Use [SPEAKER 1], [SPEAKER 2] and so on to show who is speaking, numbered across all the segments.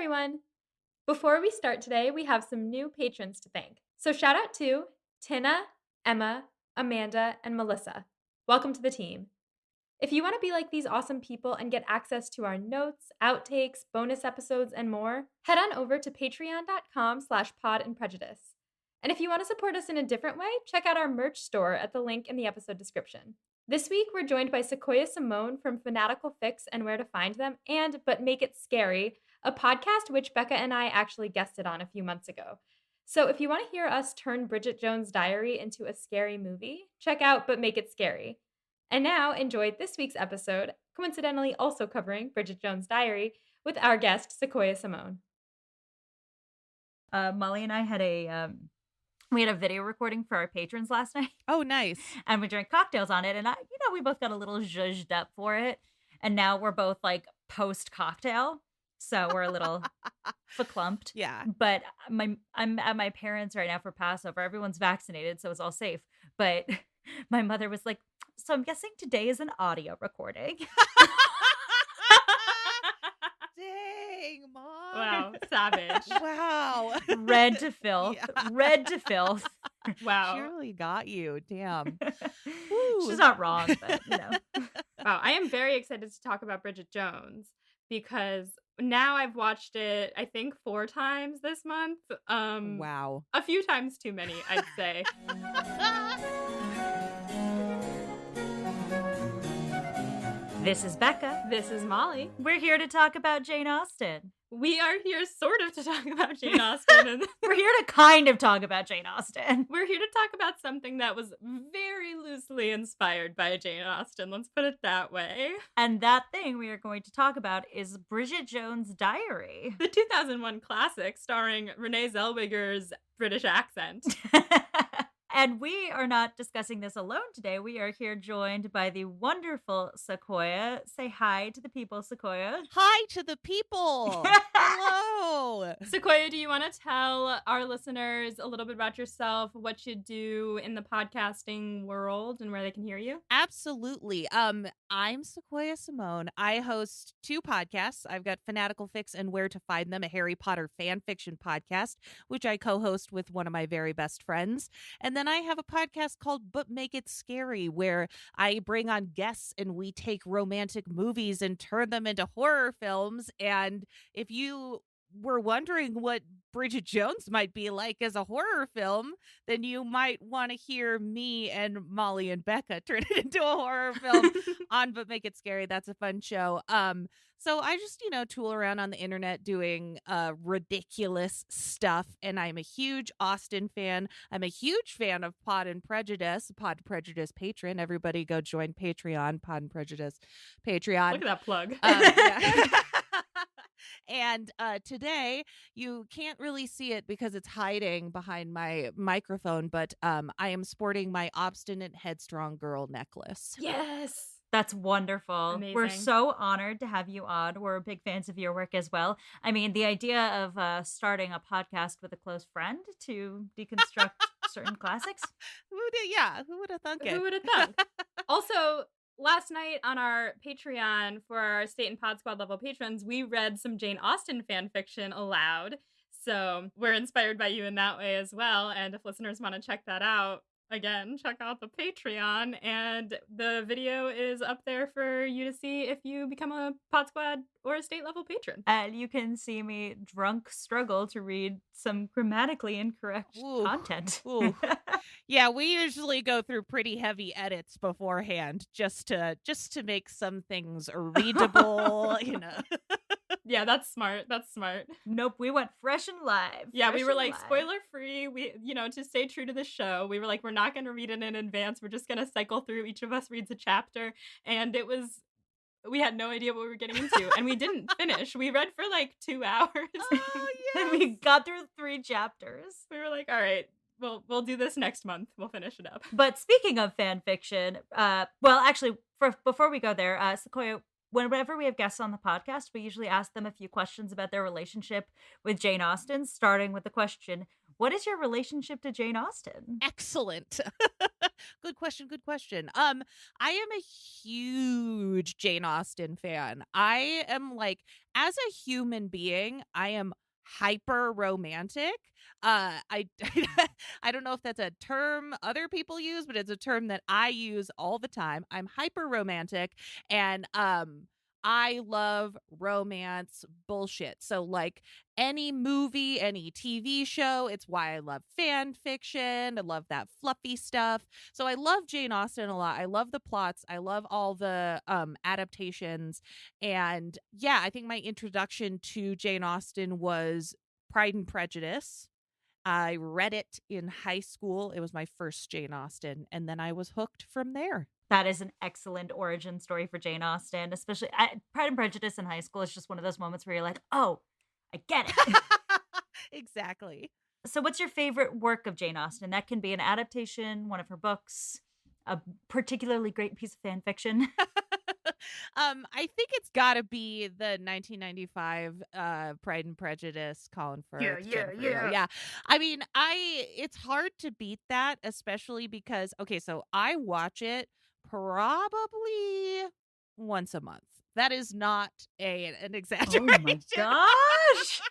[SPEAKER 1] everyone. Before we start today, we have some new patrons to thank. So shout out to Tina, Emma, Amanda, and Melissa. Welcome to the team. If you want to be like these awesome people and get access to our notes, outtakes, bonus episodes, and more, head on over to patreon.com/podandprejudice. And if you want to support us in a different way, check out our merch store at the link in the episode description. This week, we're joined by Sequoia Simone from Fanatical Fics and Where to Find Them and But Make It Scary, a podcast which Becca and I actually guested on a few months ago. So if you want to hear us turn Bridget Jones' Diary into a scary movie, check out But Make It Scary. And now, enjoy this week's episode, coincidentally also covering Bridget Jones' Diary, with our guest, Sequoia Simone.
[SPEAKER 2] Molly and I had we had a video recording for our patrons last night.
[SPEAKER 3] Oh, nice.
[SPEAKER 2] And we drank cocktails on it. And we both got a little zhuzhed up for it. And now we're both like post-cocktail. So we're a little verklumped.
[SPEAKER 3] Yeah.
[SPEAKER 2] But I'm at my parents' right now for Passover. Everyone's vaccinated, so it's all safe. But my mother was like, so I'm guessing today is an audio recording.
[SPEAKER 3] Dang, Mom.
[SPEAKER 1] Wow, savage.
[SPEAKER 3] Wow.
[SPEAKER 2] Red to filth. Yeah. Red to filth.
[SPEAKER 1] Wow.
[SPEAKER 3] She really got you. Damn.
[SPEAKER 2] She's not wrong, but
[SPEAKER 1] Wow, I am very excited to talk about Bridget Jones because now I've watched it, I think 4 times this month.
[SPEAKER 3] Wow.
[SPEAKER 1] A few times too many, I'd say.
[SPEAKER 2] This is Becca.
[SPEAKER 1] This is Molly.
[SPEAKER 2] We're here to talk about Jane Austen.
[SPEAKER 1] We are here sort of to talk about Jane Austen.
[SPEAKER 2] We're here to kind of talk about Jane Austen.
[SPEAKER 1] We're here to talk about something that was very loosely inspired by Jane Austen. Let's put it that way.
[SPEAKER 2] And that thing we are going to talk about is Bridget Jones' Diary.
[SPEAKER 1] The 2001 classic starring Renee Zellweger's British accent.
[SPEAKER 2] And we are not discussing this alone today. We are here joined by the wonderful Sequoia. Say hi to the people, Sequoia.
[SPEAKER 3] Hi to the people. Hello.
[SPEAKER 1] Sequoia, do you want to tell our listeners a little bit about yourself, what you do in the podcasting world, and where they can hear you?
[SPEAKER 3] Absolutely. I'm Sequoia Simone. I host 2 podcasts. I've got Fanatical Fics and Where to Find Them, a Harry Potter fan fiction podcast, which I co-host with one of my very best friends. And then I have a podcast called But Make It Scary, where I bring on guests and we take romantic movies and turn them into horror films. And if you were wondering what Bridget Jones might be like as a horror film, then you might want to hear me and Molly and Becca turn it into a horror film on But Make It Scary. That's a fun show. So I just, tool around on the internet doing ridiculous stuff. And I'm a huge Austen fan. I'm a huge fan of Pod and Prejudice patron. Everybody go join Patreon, Pod and Prejudice Patreon.
[SPEAKER 1] Look at that plug.
[SPEAKER 3] Yeah. And today, you can't really see it because it's hiding behind my microphone, but I am sporting my Obstinate Headstrong Girl necklace.
[SPEAKER 1] Yes.
[SPEAKER 2] That's wonderful.
[SPEAKER 1] Amazing.
[SPEAKER 2] We're so honored to have you on. We're big fans of your work as well. I mean, the idea of starting a podcast with a close friend to deconstruct certain classics.
[SPEAKER 3] Who would have thunk it?
[SPEAKER 1] Who would have thunk? Also, last night on our Patreon for our State and Pod Squad level patrons, we read some Jane Austen fan fiction aloud. So we're inspired by you in that way as well. And if listeners want to check that out, again, check out the Patreon, and the video is up there for you to see if you become a Pod Squad or a state level patron.
[SPEAKER 2] And you can see me drunk struggle to read some grammatically incorrect content.
[SPEAKER 3] Ooh. Yeah, we usually go through pretty heavy edits beforehand just to make some things readable,
[SPEAKER 1] Yeah, that's smart. That's smart.
[SPEAKER 2] Nope, we went fresh and live.
[SPEAKER 1] Yeah, we were like, spoiler free. We, to stay true to the show, we were like, we're not going to read it in advance. We're just going to cycle through. Each of us reads a chapter. And we had no idea what we were getting into. And we didn't finish. We read for like 2 hours.
[SPEAKER 3] Oh, yes.
[SPEAKER 2] And we got through 3 chapters.
[SPEAKER 1] We were like, all right, we'll do this next month. We'll finish it up.
[SPEAKER 2] But speaking of fan fiction, before we go there, Sequoia, whenever we have guests on the podcast, we usually ask them a few questions about their relationship with Jane Austen, starting with the question, What is your relationship to Jane Austen?
[SPEAKER 3] Excellent. Good question. Good question. I am a huge Jane Austen fan. I am like, as a human being, I am hyper romantic. I I don't know if that's a term other people use, but it's a term that I use all the time. I'm hyper romantic, and I love romance bullshit. So like any movie, any TV show, it's why I love fan fiction. I love that fluffy stuff. So I love Jane Austen a lot. I love the plots. I love all the adaptations. And yeah, I think my introduction to Jane Austen was Pride and Prejudice. I read it in high school. It was my first Jane Austen, and then I was hooked from there.
[SPEAKER 2] That is an excellent origin story for Jane Austen, especially Pride and Prejudice in high school is just one of those moments where you're like, oh, I get it.
[SPEAKER 3] Exactly.
[SPEAKER 2] So, what's your favorite work of Jane Austen? That can be an adaptation, one of her books, a particularly great piece of fan fiction.
[SPEAKER 3] I think it's got to be the 1995 Pride and Prejudice, Colin Firth. Yeah. I mean, it's hard to beat that, especially because okay, so I watch it probably once a month. That is not an exaggeration.
[SPEAKER 2] Oh my gosh.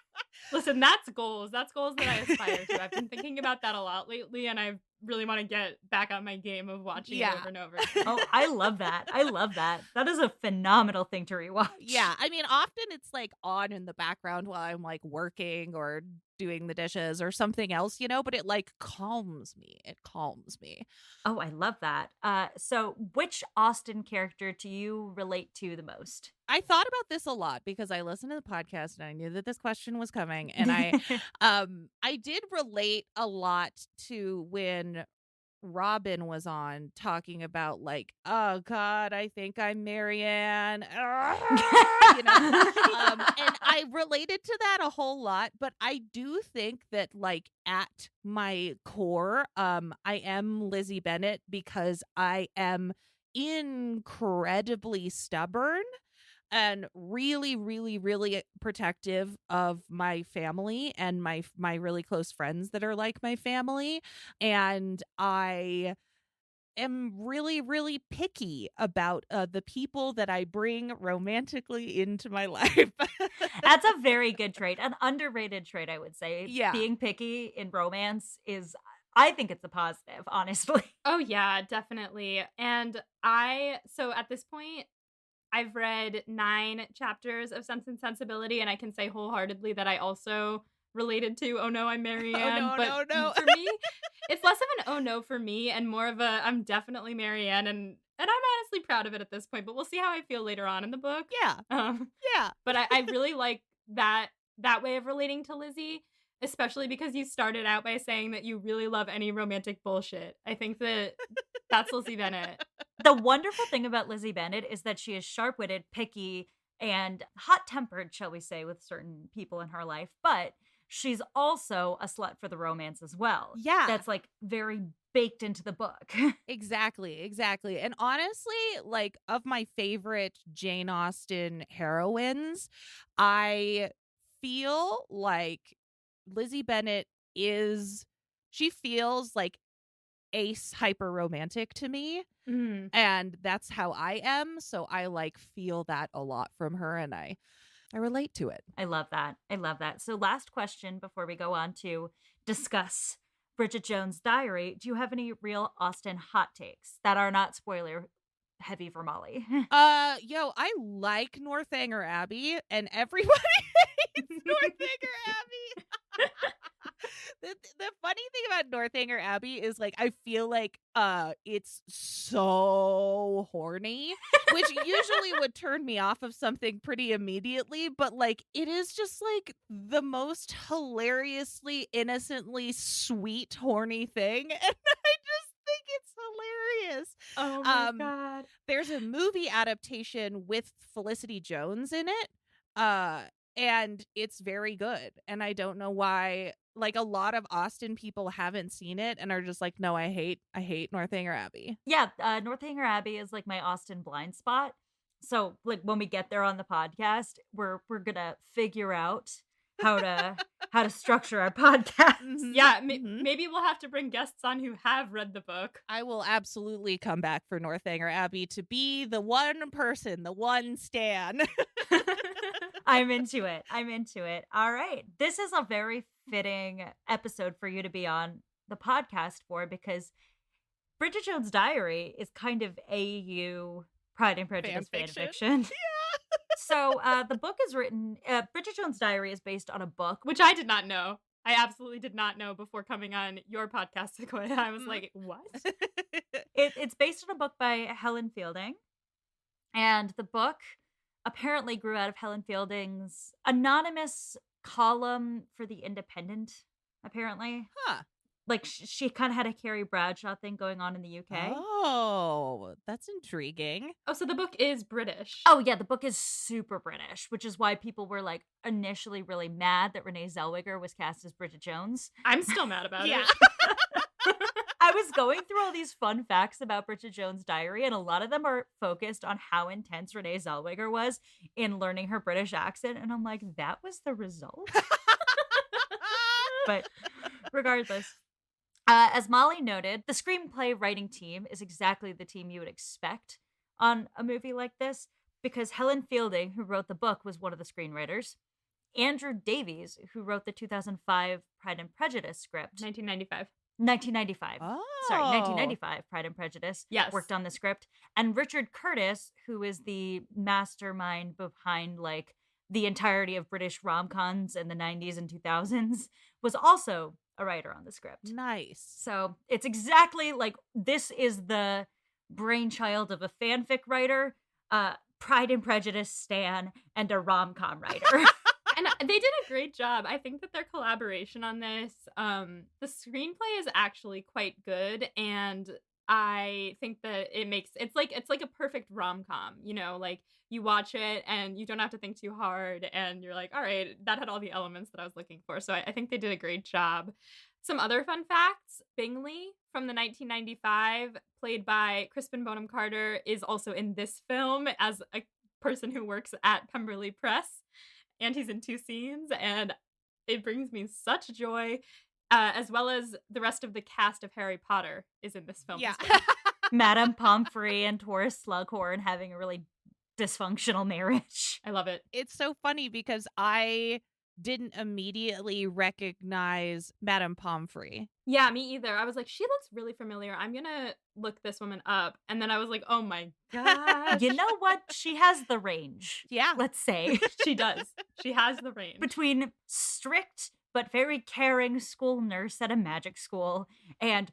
[SPEAKER 1] Listen, that's goals. That's goals that I aspire to. I've been thinking about that a lot lately, and I really want to get back on my game of watching it over and over.
[SPEAKER 2] Oh, I love that. I love that. That is a phenomenal thing to rewatch.
[SPEAKER 3] Yeah, I mean, often it's like on in the background while I'm like working or doing the dishes or something else, but it like calms me. It calms me.
[SPEAKER 2] Oh, I love that. So which Austen character do you relate to the most?
[SPEAKER 3] I thought about this a lot because I listened to the podcast and I knew that this question was coming, and I did relate a lot to when Robin was on talking about like, oh God, I think I'm Marianne, and I related to that a whole lot. But I do think that like at my core, I am Lizzie Bennet because I am incredibly stubborn and really, really, really protective of my family and my really close friends that are like my family. And I am really, really picky about the people that I bring romantically into my life.
[SPEAKER 2] That's a very good trait, an underrated trait, I would say.
[SPEAKER 3] Yeah.
[SPEAKER 2] Being picky in romance I think it's a positive, honestly.
[SPEAKER 1] Oh yeah, definitely. And so at this point, I've read 9 chapters of Sense and Sensibility, and I can say wholeheartedly that I also related to "Oh no, I'm Marianne."
[SPEAKER 3] Oh, no, no.
[SPEAKER 1] For me, it's less of an "oh no" for me and more of a "I'm definitely Marianne," and I'm honestly proud of it at this point. But we'll see how I feel later on in the book.
[SPEAKER 3] Yeah, yeah.
[SPEAKER 1] But I really like that way of relating to Lizzie, especially because you started out by saying that you really love any romantic bullshit. I think that's Lizzie Bennet.
[SPEAKER 2] The wonderful thing about Lizzie Bennet is that she is sharp-witted, picky, and hot-tempered, shall we say, with certain people in her life. But she's also a slut for the romance as well.
[SPEAKER 3] Yeah.
[SPEAKER 2] That's like very baked into the book.
[SPEAKER 3] Exactly. And honestly, like of my favorite Jane Austen heroines, I feel like Lizzie Bennet she feels like ace hyper romantic to me.
[SPEAKER 1] Mm.
[SPEAKER 3] And that's how I am. So I like feel that a lot from her, and I relate to it.
[SPEAKER 2] I love that. So last question before we go on to discuss Bridget Jones' Diary. Do you have any real Austen hot takes that are not spoiler heavy for Molly?
[SPEAKER 3] I like Northanger Abbey, and everybody hates Northanger Abbey. The funny thing about Northanger Abbey is like I feel like it's so horny, which usually would turn me off of something pretty immediately, but like it is just like the most hilariously innocently sweet horny thing, and I just think it's hilarious.
[SPEAKER 1] Oh my God.
[SPEAKER 3] There's a movie adaptation with Felicity Jones in it. And it's very good. And I don't know why, like a lot of Austen people haven't seen it and are just like, no, I hate Northanger Abbey.
[SPEAKER 2] Yeah, Northanger Abbey is like my Austen blind spot. So like when we get there on the podcast, we're gonna figure out how to structure our podcast.
[SPEAKER 3] Mhm.
[SPEAKER 1] Yeah,
[SPEAKER 3] Mhm.
[SPEAKER 1] maybe we'll have to bring guests on who have read the book.
[SPEAKER 3] I will absolutely come back for Northanger Abbey to be the one person, the one stan.
[SPEAKER 2] I'm into it. I'm into it. All right. This is a very fitting episode for you to be on the podcast for because Bridget Jones' Diary is kind of AU Pride and Prejudice fan fiction. So the book is written, Bridget Jones' Diary is based on a book.
[SPEAKER 1] Which I did not know. I absolutely did not know before coming on your podcast, Sequoia. I was like, what?
[SPEAKER 2] It's based on a book by Helen Fielding. And the book apparently grew out of Helen Fielding's anonymous column for The Independent, apparently.
[SPEAKER 3] Huh.
[SPEAKER 2] Like, she kind of had a Carrie Bradshaw thing going on in the UK.
[SPEAKER 3] Oh, that's intriguing.
[SPEAKER 1] Oh, so the book is British.
[SPEAKER 2] Oh, yeah, the book is super British, which is why people were, like, initially really mad that Renee Zellweger was cast as Bridget Jones.
[SPEAKER 1] I'm still mad about
[SPEAKER 3] Yeah.
[SPEAKER 1] it.
[SPEAKER 2] I was going through all these fun facts about Bridget Jones' Diary, and a lot of them are focused on how intense Renee Zellweger was in learning her British accent, and I'm like, that was the result? But regardless, as Molly noted, the screenplay writing team is exactly the team you would expect on a movie like this, because Helen Fielding, who wrote the book, was one of the screenwriters. Andrew Davies, who wrote the 2005 Pride and Prejudice script.
[SPEAKER 1] 1995.
[SPEAKER 2] 1995.
[SPEAKER 3] Oh.
[SPEAKER 2] Sorry, 1995 Pride and Prejudice.
[SPEAKER 1] Yes.
[SPEAKER 2] Worked on the script. And Richard Curtis, who is the mastermind behind like the entirety of British rom-coms in the 90s and 2000s, was also a writer on the script.
[SPEAKER 3] Nice.
[SPEAKER 2] So it's exactly like this is the brainchild of a fanfic writer, Pride and Prejudice stan, and a rom-com writer.
[SPEAKER 1] And they did a great job. I think that their collaboration on this, the screenplay is actually quite good, and I think that it's like a perfect rom-com, you know, like you watch it and you don't have to think too hard and you're like, all right, that had all the elements that I was looking for. So I think they did a great job. Some other fun facts, Bingley from the 1995, played by Crispin Bonham Carter, is also in this film as a person who works at Pemberley Press. And he's in 2 scenes, and it brings me such joy, as well as the rest of the cast of Harry Potter is in this film.
[SPEAKER 3] Yeah.
[SPEAKER 1] as well.
[SPEAKER 2] Madame Pomfrey and Taurus Slughorn having a really dysfunctional marriage.
[SPEAKER 1] I love it.
[SPEAKER 3] It's so funny because I didn't immediately recognize Madame Pomfrey.
[SPEAKER 1] Yeah, me either. I was like, she looks really familiar. I'm gonna look this woman up. And then I was like, oh my gosh.
[SPEAKER 2] You know what? She has the range.
[SPEAKER 3] Yeah.
[SPEAKER 2] Let's say.
[SPEAKER 1] She does. She has the range.
[SPEAKER 2] Between strict but very caring school nurse at a magic school and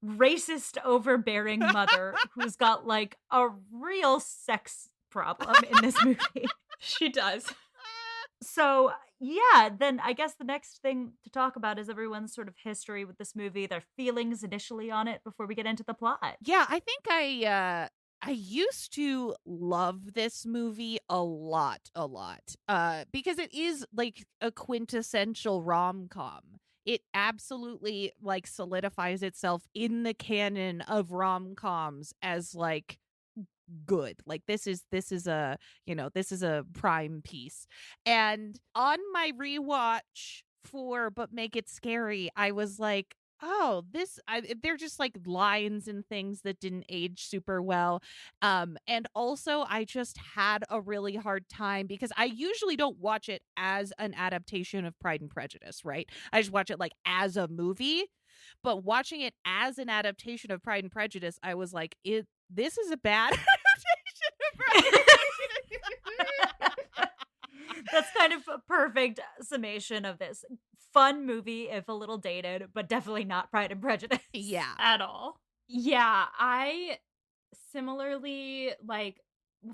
[SPEAKER 2] racist, overbearing mother who's got like a real sex problem in this movie.
[SPEAKER 1] She does.
[SPEAKER 2] So, yeah, then I guess the next thing to talk about is everyone's sort of history with this movie, their feelings initially on it before we get into the plot.
[SPEAKER 3] Yeah, I think I used to love this movie a lot because it is like a quintessential rom-com. It absolutely like solidifies itself in the canon of rom-coms as like good. Like this is a, you know, this is a prime piece. And on my rewatch for But Make It Scary, I was like, oh, they're just like lines and things that didn't age super well. And also I just had a really hard time because I usually don't watch it as an adaptation of Pride and Prejudice, right? I just watch it like as a movie. But watching it as an adaptation of Pride and Prejudice, I was like, this is a bad adaptation of Pride and Prejudice.
[SPEAKER 2] That's kind of a perfect summation of this. Fun movie, if a little dated, but definitely not Pride and Prejudice.
[SPEAKER 3] Yeah.
[SPEAKER 1] At all. Yeah, I similarly, like,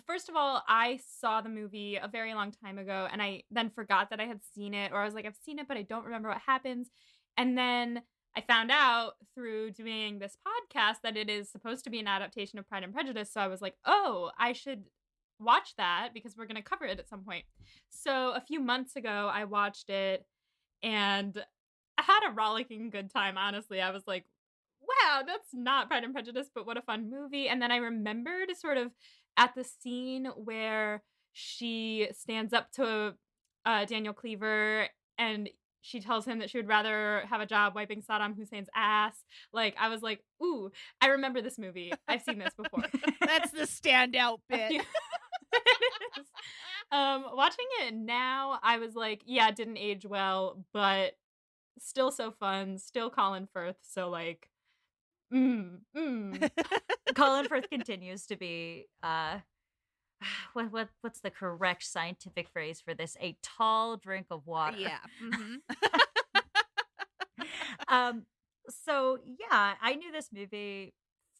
[SPEAKER 1] first of all, I saw the movie a very long time ago, and I then forgot that I had seen it, or I was like, I've seen it, but I don't remember what happens. And then I found out through doing this podcast that it is supposed to be an adaptation of Pride and Prejudice, so I was like, oh, I should watch that because we're going to cover it at some point. So a few months ago, I watched it, and I had a rollicking good time, honestly. I was like, wow, that's not Pride and Prejudice, but what a fun movie. And then I remembered sort of at the scene where she stands up to Daniel Cleaver and she tells him that she would rather have a job wiping Saddam Hussein's ass. Like, I was like, ooh, I remember this movie. I've seen this before.
[SPEAKER 3] That's the standout bit.
[SPEAKER 1] It is. Watching it now, I was like, yeah, it didn't age well, but still so fun, still Colin Firth. So like,
[SPEAKER 2] Colin Firth continues to be what's the correct scientific phrase for this? A tall drink of water.
[SPEAKER 3] Yeah. Mm-hmm.
[SPEAKER 2] So yeah, I knew this movie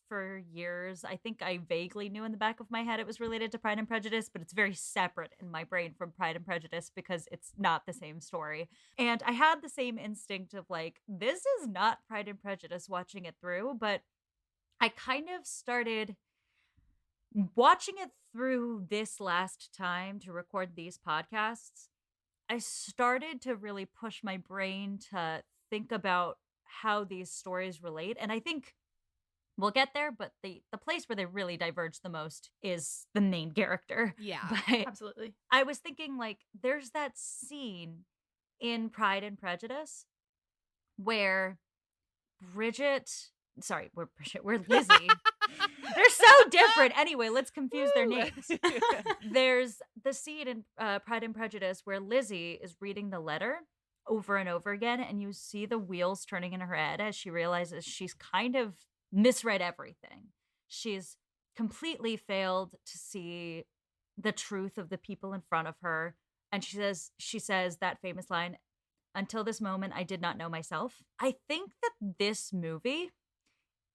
[SPEAKER 2] for years. I think I vaguely knew in the back of my head it was related to Pride and Prejudice, but it's very separate in my brain from Pride and Prejudice because it's not the same story. And I had the same instinct of like, this is not Pride and Prejudice watching it through, but I kind of started watching it through this last time to record these podcasts. I started to really push my brain to think about how these stories relate. And I think we'll get there, but the place where they really diverge the most is the main character.
[SPEAKER 3] Yeah.
[SPEAKER 2] But
[SPEAKER 1] absolutely.
[SPEAKER 2] I was thinking, like, there's that scene in Pride and Prejudice where we're Lizzie. They're so different. Anyway, let's confuse their names. There's the scene in Pride and Prejudice where Lizzie is reading the letter over and over again, and you see the wheels turning in her head as she realizes she's kind of misread everything. She's completely failed to see the truth of the people in front of her. And she says that famous line, "Until this moment, I did not know myself." I think that this movie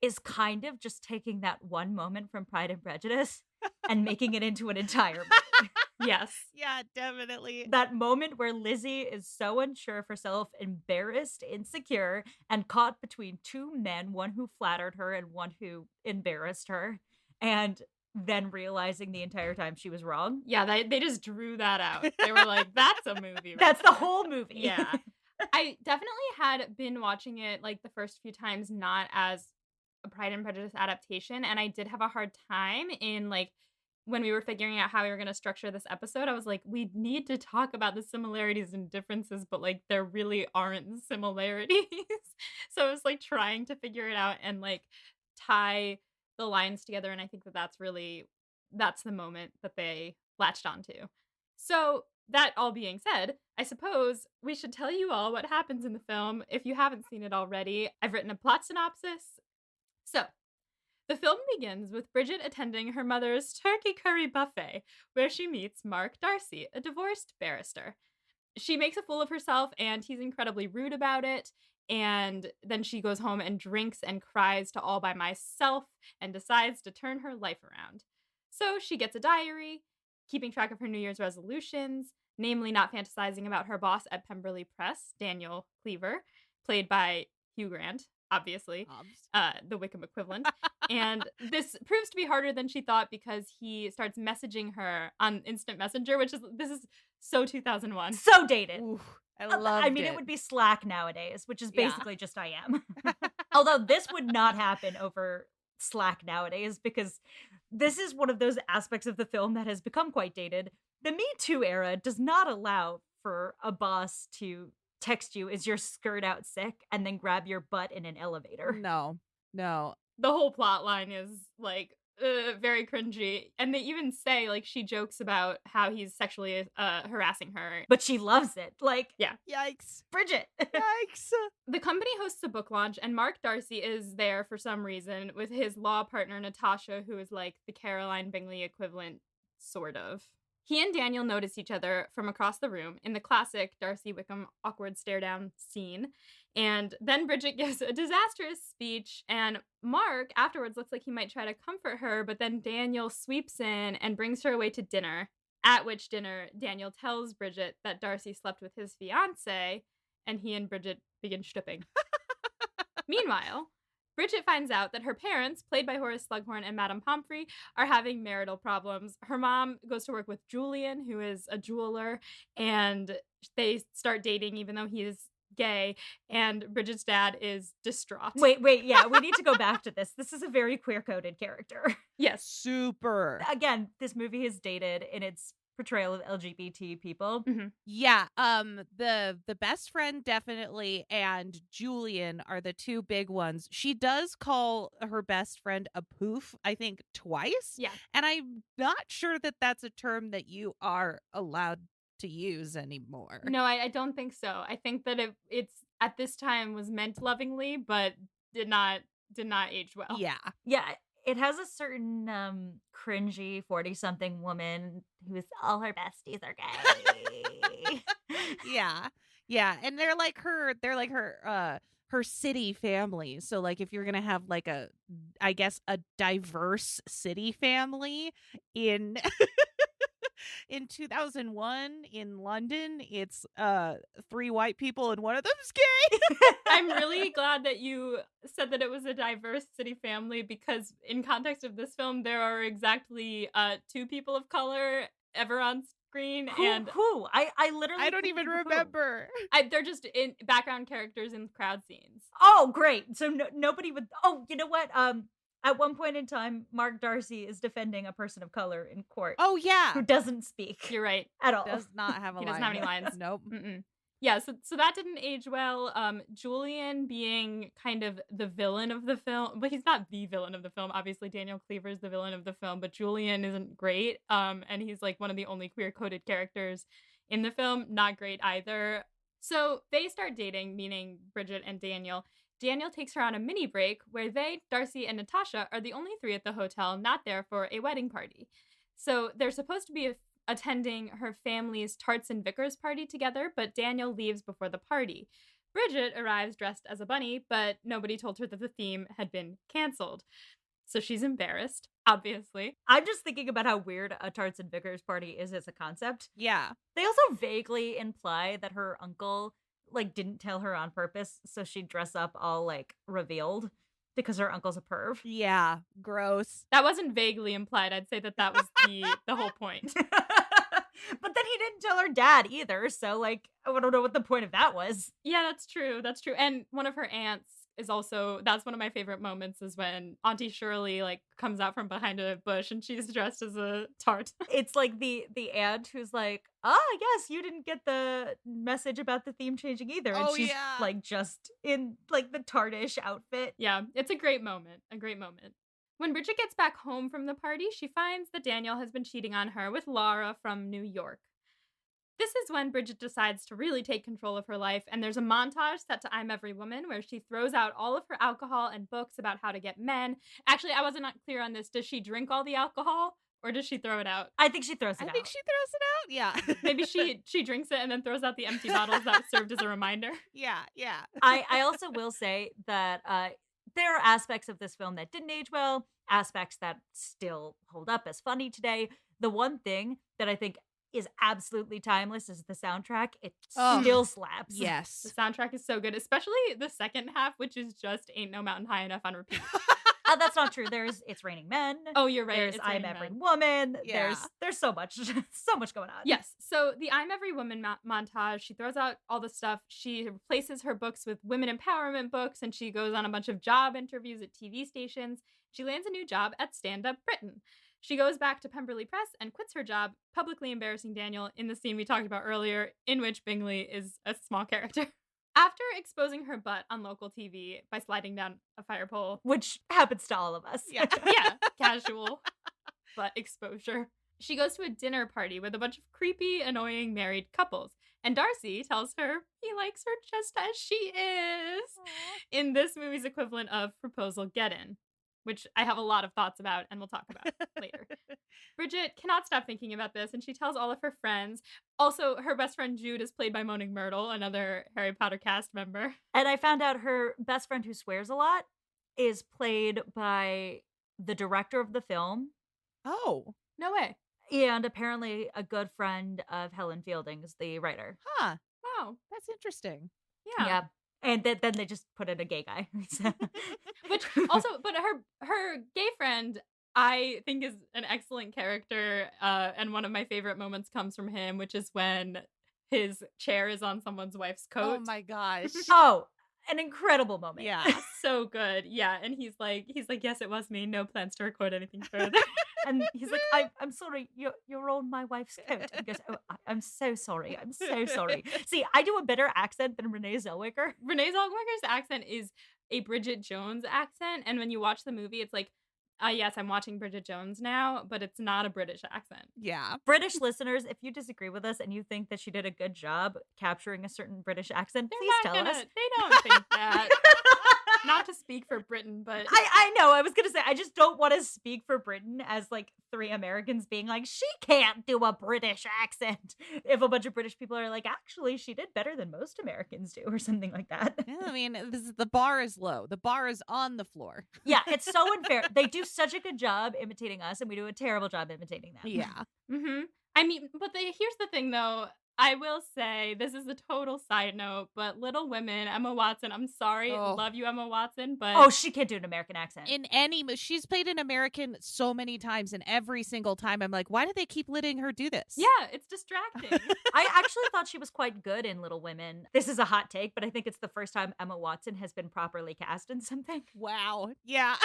[SPEAKER 2] is kind of just taking that one moment from Pride and Prejudice and making it into an entire movie.
[SPEAKER 1] Yes.
[SPEAKER 3] Yeah, definitely.
[SPEAKER 2] That moment where Lizzie is so unsure of herself, embarrassed, insecure, and caught between two men, one who flattered her and one who embarrassed her, and then realizing the entire time she was wrong.
[SPEAKER 1] Yeah, they just drew that out. They were like, that's a movie. Right
[SPEAKER 2] That's
[SPEAKER 1] there.
[SPEAKER 2] the whole movie.
[SPEAKER 1] Yeah. I definitely had been watching it like the first few times, not as a Pride and Prejudice adaptation. And I did have a hard time in like, when we were figuring out how we were going to structure this episode, I was like, we need to talk about the similarities and differences, but like there really aren't similarities. So I was like trying to figure it out and like tie the lines together. And I think that that's the moment that they latched onto. So that all being said, I suppose we should tell you all what happens in the film if you haven't seen it already. I've written a plot synopsis. So the film begins with Bridget attending her mother's turkey curry buffet, where she meets Mark Darcy, a divorced barrister. She makes a fool of herself, and he's incredibly rude about it. And then she goes home and drinks and cries to All by Myself and decides to turn her life around. So she gets a diary, keeping track of her New Year's resolutions, namely not fantasizing about her boss at Pemberley Press, Daniel Cleaver, played by Hugh Grant. Obviously, the Wickham equivalent. And this proves to be harder than she thought because he starts messaging her on Instant Messenger, this is so 2001.
[SPEAKER 2] So dated.
[SPEAKER 3] Ooh, I
[SPEAKER 2] mean, it would be Slack nowadays, which is basically just I am. Although this would not happen over Slack nowadays because this is one of those aspects of the film that has become quite dated. The Me Too era does not allow for a boss to text you, "Is your skirt out sick?" and then grab your butt in an elevator.
[SPEAKER 3] No.
[SPEAKER 1] The whole plot line is like very cringy. And they even say like she jokes about how he's sexually harassing her.
[SPEAKER 2] But she loves it. Like,
[SPEAKER 1] yeah.
[SPEAKER 3] Yikes.
[SPEAKER 2] Bridget.
[SPEAKER 3] Yikes.
[SPEAKER 1] The company hosts a book launch and Mark Darcy is there for some reason with his law partner Natasha, who is like the Caroline Bingley equivalent, sort of. He and Daniel notice each other from across the room in the classic Darcy Wickham awkward stare down scene. And then Bridget gives a disastrous speech, and Mark afterwards looks like he might try to comfort her, but then Daniel sweeps in and brings her away to dinner, at which dinner Daniel tells Bridget that Darcy slept with his fiancé, and he and Bridget begin stripping. Meanwhile, Bridget finds out that her parents, played by Horace Slughorn and Madame Pomfrey, are having marital problems. Her mom goes to work with Julian, who is a jeweler, and they start dating even though he is gay, and Bridget's dad is distraught.
[SPEAKER 2] Wait, yeah, we need to go back to this. This is a very queer-coded character.
[SPEAKER 1] Yes.
[SPEAKER 3] Super.
[SPEAKER 2] Again, this movie is dated in its portrayal of LGBT people.
[SPEAKER 3] Yeah, the best friend definitely and Julian are the two big ones. She does call her best friend a poof, I think twice.
[SPEAKER 1] Yeah.
[SPEAKER 3] And I'm not sure that that's a term that you are allowed to use anymore.
[SPEAKER 1] No, I don't think so. I think that it's at this time was meant lovingly, but did not age well.
[SPEAKER 3] Yeah.
[SPEAKER 2] Yeah, it has a certain cringy 40-something woman who's all her besties are gay.
[SPEAKER 3] Yeah. Yeah, and they're like her city family. So like if you're going to have like a diverse city family in in 2001 in London, it's 3 white people and one of them's gay.
[SPEAKER 1] I'm really glad that you said that it was a diverse city family, because in context of this film, there are exactly 2 people of color ever on screen.
[SPEAKER 2] Who? I literally
[SPEAKER 3] I don't even remember.
[SPEAKER 1] They're just in background characters in crowd scenes.
[SPEAKER 2] Oh, great. So nobody would. Oh, you know what? At one point in time, Mark Darcy is defending a person of color in court.
[SPEAKER 3] Oh yeah,
[SPEAKER 2] who doesn't speak.
[SPEAKER 1] You're right.
[SPEAKER 2] At all.
[SPEAKER 3] Does not have a line.
[SPEAKER 1] He doesn't have any lines.
[SPEAKER 3] Nope.
[SPEAKER 1] Mm-mm. Yeah, so that didn't age well. Julian being kind of the villain of the film, but he's not the villain of the film. Obviously, Daniel Cleaver is the villain of the film, but Julian isn't great. And he's like one of the only queer-coded characters in the film. Not great either. So they start dating, meaning Bridget and Daniel. Daniel takes her on a mini break where they, Darcy and Natasha, are the only 3 at the hotel not there for a wedding party. So they're supposed to be attending her family's Tarts and Vickers party together, but Daniel leaves before the party. Bridget arrives dressed as a bunny, but nobody told her that the theme had been canceled. So she's embarrassed, obviously.
[SPEAKER 2] I'm just thinking about how weird a Tarts and Vickers party is as a concept.
[SPEAKER 3] Yeah.
[SPEAKER 2] They also vaguely imply that her uncle didn't tell her on purpose, so she'd dress up all revealed because her uncle's a perv.
[SPEAKER 3] Yeah, gross.
[SPEAKER 1] That wasn't vaguely implied. I'd say that was the whole point.
[SPEAKER 2] But then he didn't tell her dad either, so I don't know what the point of that was.
[SPEAKER 1] Yeah, that's true. That's true. And one of her aunts is also, that's one of my favorite moments, is when Auntie Shirley comes out from behind a bush and she's dressed as a tart.
[SPEAKER 2] It's like the aunt who's like, "Ah, yes, you didn't get the message about the theme changing either." And she's just in the tartish outfit.
[SPEAKER 1] Yeah, it's a great moment. A great moment. When Bridget gets back home from the party, she finds that Daniel has been cheating on her with Laura from New York. This is when Bridget decides to really take control of her life, and there's a montage set to I'm Every Woman where she throws out all of her alcohol and books about how to get men. Actually, I wasn't clear on this. Does she drink all the alcohol, or does she throw it out?
[SPEAKER 2] I think she throws it out.
[SPEAKER 3] I think she throws it out, yeah.
[SPEAKER 1] Maybe she drinks it and then throws out the empty bottles that served as a reminder.
[SPEAKER 3] Yeah.
[SPEAKER 2] I also will say that there are aspects of this film that didn't age well, aspects that still hold up as funny today. The one thing that I think is absolutely timeless is the soundtrack. It still slaps.
[SPEAKER 3] Yes.
[SPEAKER 1] The soundtrack is so good, especially the second half, which is just Ain't No Mountain High Enough on repeat.
[SPEAKER 2] That's not true. There's It's Raining Men.
[SPEAKER 1] Oh, you're right.
[SPEAKER 2] There's I'm Every Woman.
[SPEAKER 3] Yeah.
[SPEAKER 2] There's so much going on.
[SPEAKER 1] Yes. So the I'm Every Woman montage, she throws out all the stuff. She replaces her books with women empowerment books, and she goes on a bunch of job interviews at TV stations. She lands a new job at Stand Up Britain. She goes back to Pemberley Press and quits her job, publicly embarrassing Daniel in the scene we talked about earlier, in which Bingley is a small character. After exposing her butt on local TV by sliding down a fire pole,
[SPEAKER 2] which happens to all of us.
[SPEAKER 1] Yeah, casual butt exposure. She goes to a dinner party with a bunch of creepy, annoying married couples, and Darcy tells her he likes her just as she is. Aww. In this movie's equivalent of Proposal Get-In, which I have a lot of thoughts about and we'll talk about later. Bridget cannot stop thinking about this, and she tells all of her friends. Also, her best friend Jude is played by Moaning Myrtle, another Harry Potter cast member.
[SPEAKER 2] And I found out her best friend who swears a lot is played by the director of the film.
[SPEAKER 3] Oh.
[SPEAKER 1] No way.
[SPEAKER 2] And apparently a good friend of Helen Fielding is the writer.
[SPEAKER 3] Huh.
[SPEAKER 1] Wow.
[SPEAKER 3] That's interesting.
[SPEAKER 1] Yeah.
[SPEAKER 2] And then they just put in a gay guy.
[SPEAKER 1] Which also, but her gay friend, I think, is an excellent character. And one of my favorite moments comes from him, which is when his chair is on someone's wife's coat.
[SPEAKER 3] Oh my gosh.
[SPEAKER 2] Oh, an incredible moment.
[SPEAKER 3] Yeah.
[SPEAKER 1] So good. Yeah. And he's like, yes, it was me. No plans to record anything further.
[SPEAKER 2] And he's like, I'm sorry, you're on my wife's coat. And he goes, oh, I'm so sorry. I'm so sorry. See, I do a better accent than Renee Zellweger.
[SPEAKER 1] Renee Zellweger's accent is a Bridget Jones accent. And when you watch the movie, it's like, yes, I'm watching Bridget Jones now, but it's not a British accent.
[SPEAKER 3] Yeah.
[SPEAKER 2] British listeners, if you disagree with us and you think that she did a good job capturing a certain British accent,
[SPEAKER 1] They're
[SPEAKER 2] please
[SPEAKER 1] not
[SPEAKER 2] tell
[SPEAKER 1] gonna,
[SPEAKER 2] us.
[SPEAKER 1] They don't think that. Not to speak for Britain, but
[SPEAKER 2] I know. I was going to say, I just don't want to speak for Britain as like 3 Americans being like, she can't do a British accent. If a bunch of British people are like, actually, she did better than most Americans do, or something like that.
[SPEAKER 3] Yeah, I mean, the bar is low. The bar is on the floor.
[SPEAKER 2] Yeah, it's so unfair. They do such a good job imitating us, and we do a terrible job imitating them.
[SPEAKER 3] Yeah.
[SPEAKER 1] mm-hmm. I mean, but here's the thing, though. I will say, this is a total side note, but Little Women, Emma Watson, I'm sorry, love you, Emma Watson, but...
[SPEAKER 2] Oh, she can't do an American accent.
[SPEAKER 3] She's played an American so many times, and every single time I'm like, why do they keep letting her do this?
[SPEAKER 1] Yeah, it's distracting.
[SPEAKER 2] I actually thought she was quite good in Little Women. This is a hot take, but I think it's the first time Emma Watson has been properly cast in something.
[SPEAKER 3] Wow. Yeah.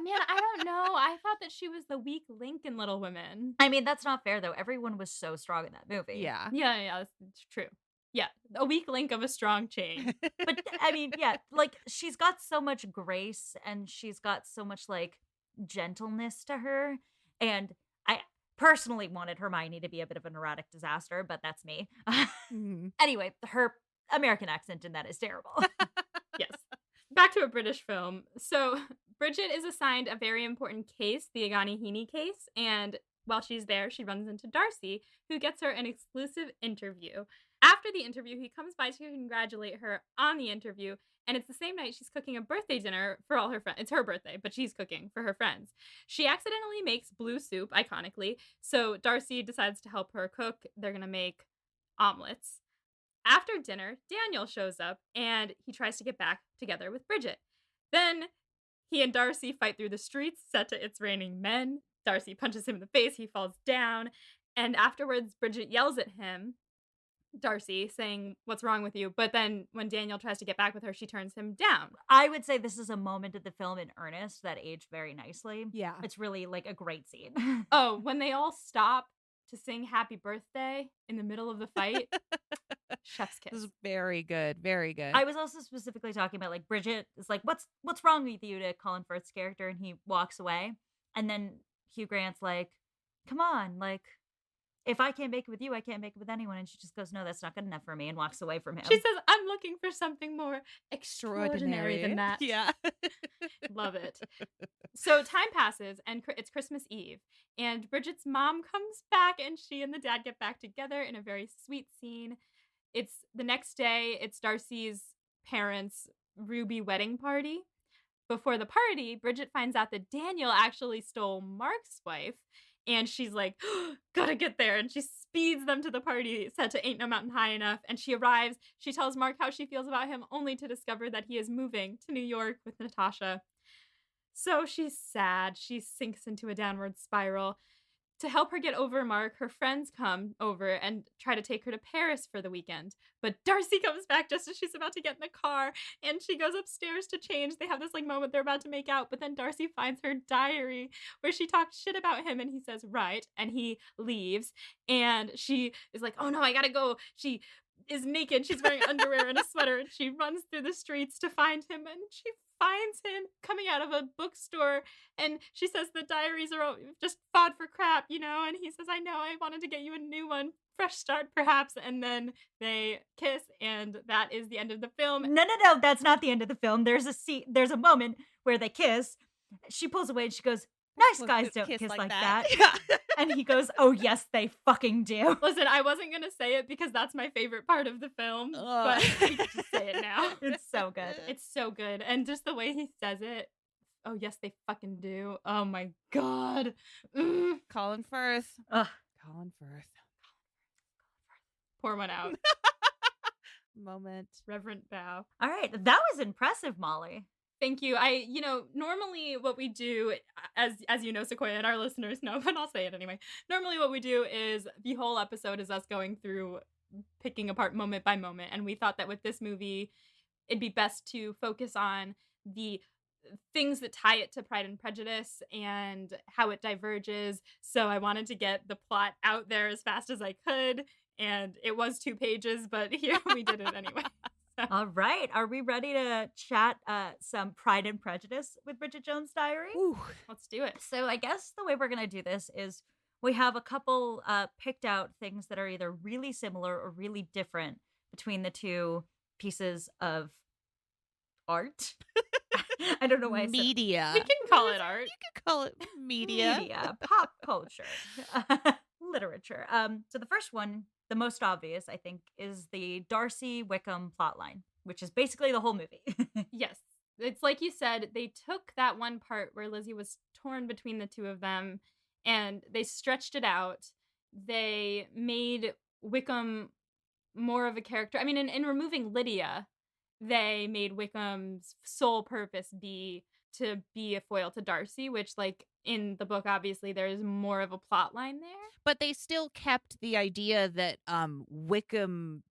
[SPEAKER 1] Man, I don't know. I thought that she was the weak link in Little Women.
[SPEAKER 2] I mean, that's not fair, though. Everyone was so strong in that movie.
[SPEAKER 3] Yeah.
[SPEAKER 1] Yeah, it's true. Yeah, a weak link of a strong chain.
[SPEAKER 2] But, I mean, yeah, like, she's got so much grace, and she's got so much, like, gentleness to her, and I personally wanted Hermione to be a bit of a neurotic disaster, but that's me.
[SPEAKER 3] Mhm.
[SPEAKER 2] Anyway, her American accent in that is terrible.
[SPEAKER 1] Yes. Back to a British film. So Bridget is assigned a very important case, the Agani Heaney case, and while she's there, she runs into Darcy, who gets her an exclusive interview. After the interview, he comes by to congratulate her on the interview, and it's the same night she's cooking a birthday dinner for all her friends. It's her birthday, but she's cooking for her friends. She accidentally makes blue soup, iconically, so Darcy decides to help her cook. They're going to make omelets. After dinner, Daniel shows up, and he tries to get back together with Bridget. Then he and Darcy fight through the streets, set to It's Raining Men. Darcy punches him in the face, he falls down, and afterwards, Bridget yells at him, Darcy, saying, "What's wrong with you?" But then when Daniel tries to get back with her, she turns him down.
[SPEAKER 2] I would say this is a moment of the film in earnest that aged very nicely.
[SPEAKER 3] Yeah.
[SPEAKER 2] It's really like a great scene.
[SPEAKER 1] Oh, when they all stop to sing Happy Birthday in the middle of the fight. Chef's kiss.
[SPEAKER 3] This is very good. Very good.
[SPEAKER 2] I was also specifically talking about like Bridget is like, what's wrong with you, to Colin Firth's character, and he walks away. And then Hugh Grant's like, come on, like, if I can't make it with you, I can't make it with anyone. And she just goes, no, that's not good enough for me, and walks away from him.
[SPEAKER 1] She says, I'm looking for something more extraordinary than that.
[SPEAKER 3] Yeah.
[SPEAKER 1] Love it. So time passes, and it's Christmas Eve, and Bridget's mom comes back, and she and the dad get back together in a very sweet scene. It's the next day, it's Darcy's parents' Ruby wedding party. Before the party, Bridget finds out that Daniel actually stole Mark's wife, and she's like, gotta get there. And she speeds them to the party set to Ain't No Mountain High Enough. And she arrives. She tells Mark how she feels about him, only to discover that he is moving to New York with Natasha. So she's sad. She sinks into a downward spiral. To help her get over Mark, her friends come over and try to take her to Paris for the weekend. But Darcy comes back just as she's about to get in the car, and she goes upstairs to change. They have this like moment they're about to make out, but then Darcy finds her diary where she talks shit about him, and he says, right, and he leaves. And she is like, oh no, I gotta go. She is naked. She's wearing underwear and a sweater, and she runs through the streets to find him, and she finds him coming out of a bookstore, and she says the diaries are just fodder for crap, you know, and he says, I know, I wanted to get you a new one, fresh start perhaps. And then they kiss, and that is the end of the film.
[SPEAKER 2] No, that's not the end of the film. There's a moment where they kiss. She pulls away and she goes, nice guys don't kiss like that.
[SPEAKER 3] Yeah.
[SPEAKER 2] And he goes, oh yes, they fucking do.
[SPEAKER 1] Listen, I wasn't gonna say it because that's my favorite part of the film, but we can just say it now.
[SPEAKER 2] It's so good.
[SPEAKER 1] It's so good. And just the way he says it, oh yes, they fucking do. Oh my god.
[SPEAKER 3] Colin Firth.
[SPEAKER 2] Ugh.
[SPEAKER 3] Colin Firth.
[SPEAKER 1] Pour one out.
[SPEAKER 3] Moment.
[SPEAKER 1] Reverent bow.
[SPEAKER 2] All right, that was impressive, Molly.
[SPEAKER 1] Thank you. Normally what we do, as you know, Sequoia, and our listeners know, but I'll say it anyway. Normally what we do is the whole episode is us going through, picking apart moment by moment. And we thought that with this movie, it'd be best to focus on the things that tie it to Pride and Prejudice and how it diverges. So I wanted to get the plot out there as fast as I could. And it was 2 pages, but here we did it anyway. So.
[SPEAKER 2] All right. Are we ready to chat some Pride and Prejudice with Bridget Jones' Diary?
[SPEAKER 3] Ooh.
[SPEAKER 1] Let's do it.
[SPEAKER 2] So I guess the way we're going to do this is we have a couple picked out things that are either really similar or really different between the two pieces of art. I don't know why
[SPEAKER 3] media.
[SPEAKER 1] We can call it art.
[SPEAKER 3] You can call it media.
[SPEAKER 2] Media, pop culture, literature. So the first one, the most obvious, I think, is the Darcy Wickham plotline, which is basically the whole movie.
[SPEAKER 1] Yes. It's like you said, they took that one part where Lizzie was torn between the two of them and they stretched it out. They made Wickham more of a character. I mean, in removing Lydia, they made Wickham's sole purpose be to be a foil to Darcy, which, like, in the book, obviously, there's more of a plot line there.
[SPEAKER 3] But they still kept the idea that Wickham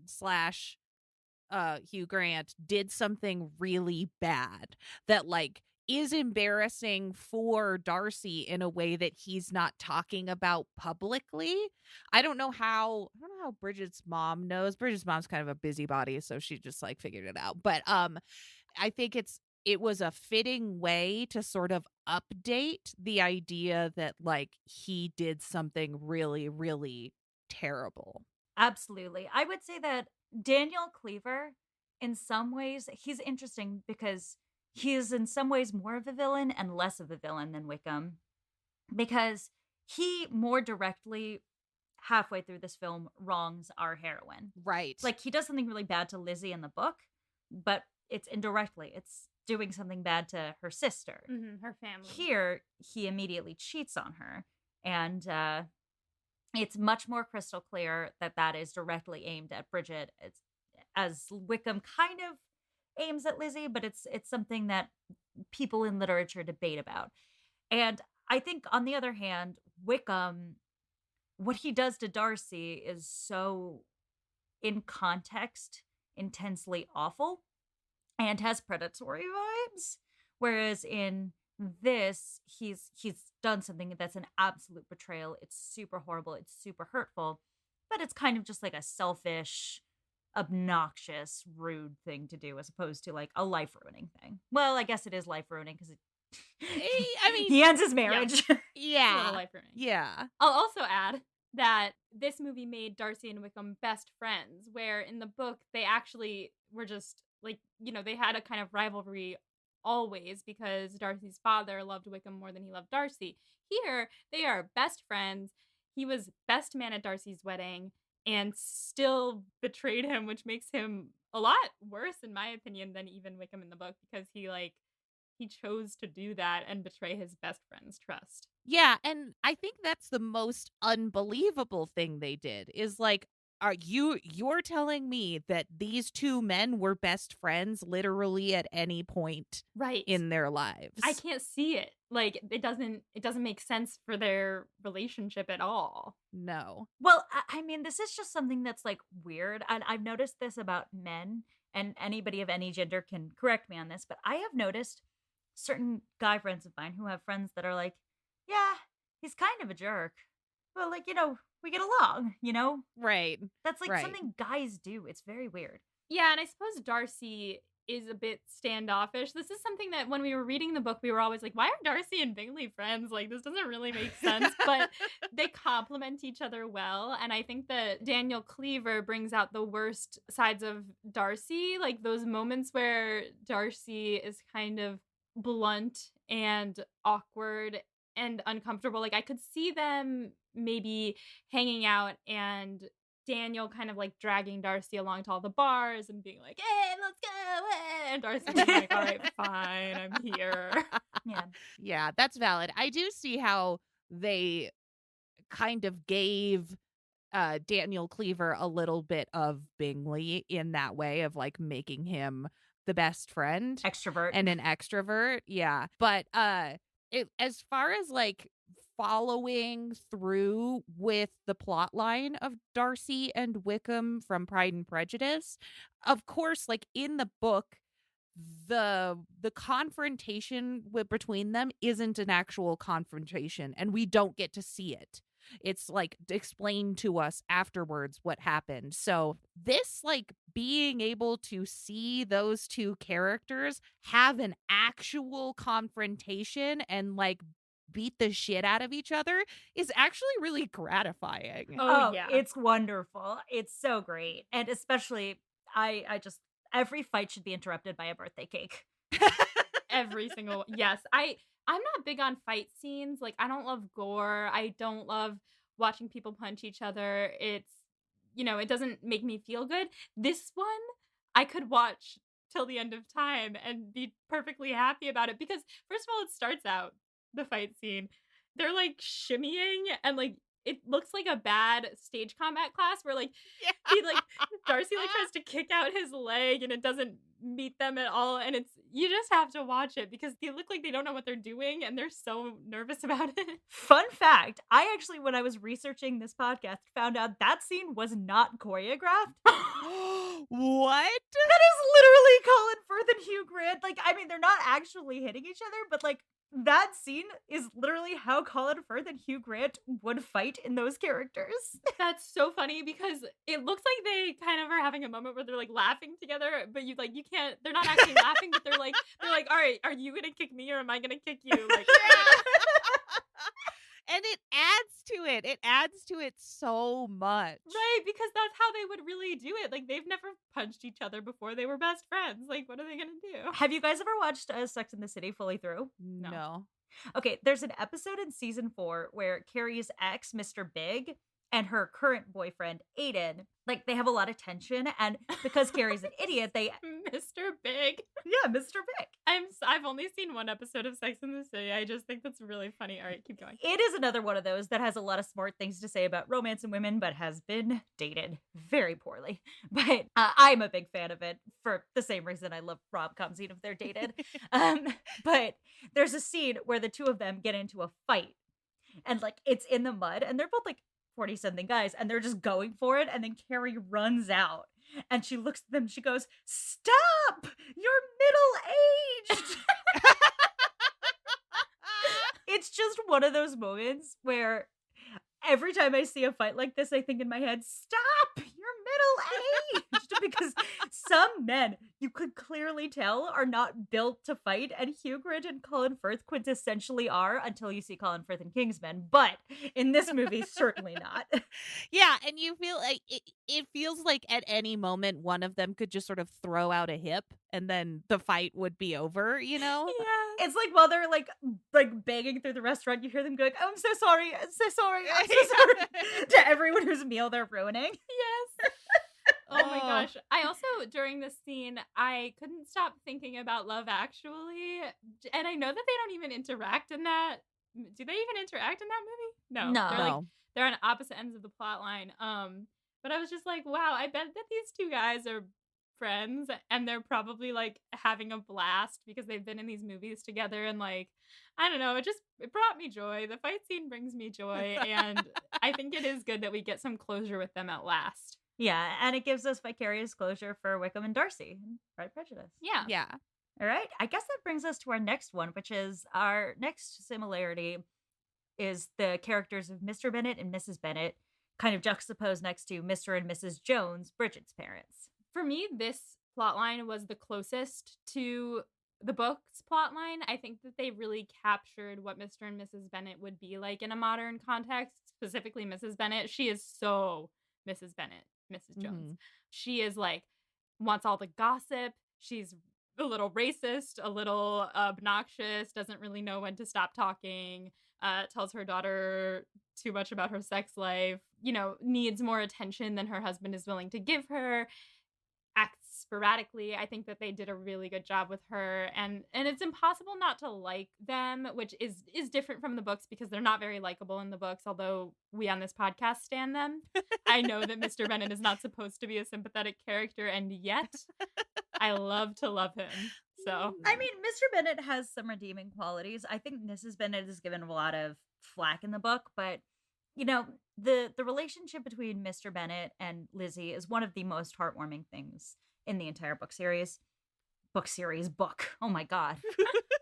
[SPEAKER 3] / Hugh Grant did something really bad that, like, is embarrassing for Darcy in a way that he's not talking about publicly. I don't know how Bridget's mom knows. Bridget's mom's kind of a busybody, so she just, like, figured it out. But I think it was a fitting way to sort of update the idea that, like, he did something really, really terrible.
[SPEAKER 2] Absolutely. I would say that Daniel Cleaver, in some ways, he's interesting because he is in some ways more of a villain and less of a villain than Wickham, because he more directly, halfway through this film, wrongs our heroine.
[SPEAKER 3] Right.
[SPEAKER 2] Like, he does something really bad to Lizzie in the book, but it's indirectly. It's doing something bad to her sister.
[SPEAKER 1] Mm-hmm, her family.
[SPEAKER 2] Here, he immediately cheats on her. And it's much more crystal clear that that is directly aimed at Bridget, as Wickham kind of aims at Lizzie, but it's something that people in literature debate about. And I think, on the other hand, Wickham, what he does to Darcy is so, in context, intensely awful and has predatory vibes. Whereas in this, he's done something that's an absolute betrayal. It's super horrible. It's super hurtful, but it's kind of just like a selfish, obnoxious, rude thing to do, as opposed to, like, a life-ruining thing. Well, I guess it is life-ruining because
[SPEAKER 3] I mean,
[SPEAKER 2] he ends his marriage.
[SPEAKER 3] yeah.
[SPEAKER 1] Life ruining.
[SPEAKER 3] Yeah.
[SPEAKER 1] I'll also add that this movie made Darcy and Wickham best friends, where in the book they actually were just, like, you know, they had a kind of rivalry always because Darcy's father loved Wickham more than he loved Darcy. Here, they are best friends. He was best man at Darcy's wedding and still betrayed him, which makes him a lot worse, in my opinion, than even Wickham in the book, because he chose to do that and betray his best friend's trust.
[SPEAKER 3] Yeah, and I think that's the most unbelievable thing they did is, like, you're telling me that these two men were best friends literally at any point
[SPEAKER 1] right
[SPEAKER 3] in their lives?
[SPEAKER 1] I can't see it. Like, it doesn't make sense for their relationship at all.
[SPEAKER 3] No.
[SPEAKER 2] Well, I mean, this is just something that's, like, weird. And I've noticed this about men, and anybody of any gender can correct me on this, but I have noticed certain guy friends of mine who have friends that are like, yeah, he's kind of a jerk, but, like, you know, we get along, you know?
[SPEAKER 3] Right.
[SPEAKER 2] That's, like,
[SPEAKER 3] Right.
[SPEAKER 2] something guys do. It's very weird.
[SPEAKER 1] Yeah, and I suppose Darcy is a bit standoffish. This is something that when we were reading the book, we were always like, why are Darcy and Bingley friends? Like, this doesn't really make sense, but they complement each other well. And I think that Daniel Cleaver brings out the worst sides of Darcy, like those moments where Darcy is kind of blunt and awkward and uncomfortable. Like, I could see them maybe hanging out and Daniel kind of, like, dragging Darcy along to all the bars and being like, hey, let's go. And Darcy being like, all right, fine, I'm here.
[SPEAKER 2] Yeah.
[SPEAKER 3] Yeah, that's valid. I do see how they kind of gave Daniel Cleaver a little bit of Bingley in that way of, like, making him the best friend.
[SPEAKER 2] Extrovert.
[SPEAKER 3] And an extrovert. Yeah. But as far as, like, following through with the plot line of Darcy and Wickham from Pride and Prejudice. Of course, like in the book, the confrontation between them isn't an actual confrontation, and we don't get to see it. It's like explained to us afterwards what happened. So this, like, being able to see those two characters have an actual confrontation and like beat the shit out of each other is actually really gratifying.
[SPEAKER 1] Oh, yeah.
[SPEAKER 2] It's wonderful. It's so great. And especially, I just, every fight should be interrupted by a birthday cake.
[SPEAKER 1] Every single yes. I'm not big on fight scenes. Like, I don't love gore. I don't love watching people punch each other. It's, it doesn't make me feel good. This one I could watch till the end of time and be perfectly happy about it, because first of all, it starts out, the fight scene, they're like shimmying, and like it looks like a bad stage combat class where like he like Darcy like tries to kick out his leg and it doesn't meet them at all, and it's, you just have to watch it because they look like they don't know what they're doing and they're so nervous about it.
[SPEAKER 2] Fun fact, I actually, when I was researching this podcast, found out that scene was not choreographed.
[SPEAKER 3] What?
[SPEAKER 2] That is literally Colin Firth and Hugh Grant. Like, I mean, they're not actually hitting each other, but like, that scene is literally how Colin Firth and Hugh Grant would fight in those characters.
[SPEAKER 1] That's so funny because it looks like they kind of are having a moment where they're like laughing together, but you can't, they're not actually laughing, but they're like, all right, are you gonna kick me or am I gonna kick you? Like,
[SPEAKER 3] And it adds to it. It adds to it so much.
[SPEAKER 1] right, because that's how they would really do it. Like, they've never punched each other before. They were best friends. Like, what are they gonna do?
[SPEAKER 2] Have you guys ever watched Sex and the City fully through?
[SPEAKER 3] No.
[SPEAKER 2] Okay, there's an episode in season 4 where Carrie's ex, Mr. Big, and her current boyfriend, Aiden, like, they have a lot of tension, and because Carrie's an idiot, they...
[SPEAKER 1] Mr. Big.
[SPEAKER 2] Yeah, Mr. Big.
[SPEAKER 1] I've only seen one episode of Sex and the City. I just think that's really funny. All right, keep going.
[SPEAKER 2] It is another one of those that has a lot of smart things to say about romance and women, but has been dated very poorly. But I'm a big fan of it for the same reason I love rom-coms, even if they're dated. But there's a scene where the two of them get into a fight, and like it's in the mud, and they're both like 40-something guys, and they're just going for it, and then Carrie runs out, and she looks at them, she goes, "Stop! You're middle-aged!" It's just one of those moments where every time I see a fight like this, I think in my head, "Stop! You're middle-aged!" Because some men, you could clearly tell, are not built to fight, and Hugh Grant and Colin Firth quintessentially are until you see Colin Firth in Kingsman, but in this movie, certainly not.
[SPEAKER 3] Yeah, and you feel like it feels like at any moment one of them could just sort of throw out a hip and then the fight would be over, you know?
[SPEAKER 2] Yeah. It's like while they're like banging through the restaurant, you hear them going, "Oh, I'm so sorry, I'm so sorry, I'm so sorry," to everyone whose meal they're ruining.
[SPEAKER 1] Yes. Oh my gosh. I also, during this scene, I couldn't stop thinking about Love Actually. And I know that they don't even interact in that. Do they even interact in that movie? No. They're on opposite ends of the plot line. But I was just like, wow, I bet that these two guys are friends and they're probably like having a blast because they've been in these movies together, and like, I don't know, it brought me joy. The fight scene brings me joy, and I think it is good that we get some closure with them at last.
[SPEAKER 2] Yeah, and it gives us vicarious closure for Wickham and Darcy in Pride and Prejudice.
[SPEAKER 1] Yeah.
[SPEAKER 3] Yeah.
[SPEAKER 2] All right. I guess that brings us to our next one, which is our next similarity is the characters of Mr. Bennet and Mrs. Bennet kind of juxtaposed next to Mr. and Mrs. Jones, Bridget's parents.
[SPEAKER 1] For me, this plotline was the closest to the book's plotline. I think that they really captured what Mr. and Mrs. Bennet would be like in a modern context, specifically Mrs. Bennet. She is so Mrs. Bennet, Mrs. Jones. She is like, wants all the gossip. She's a little racist, a little obnoxious, doesn't really know when to stop talking, tells her daughter too much about her sex life, needs more attention than her husband is willing to give her, acts sporadically. I think that they did a really good job with her, and it's impossible not to like them, which is different from the books because they're not very likable in the books, although we on this podcast stan them. I know that Mr. Bennet is not supposed to be a sympathetic character, and yet I love to love him. So,
[SPEAKER 2] I mean, Mr. Bennet has some redeeming qualities. I think Mrs. Bennet is given a lot of flack in the book, but you know, the relationship between Mr. Bennet and Lizzie is one of the most heartwarming things in the entire book series. Book. Oh my god.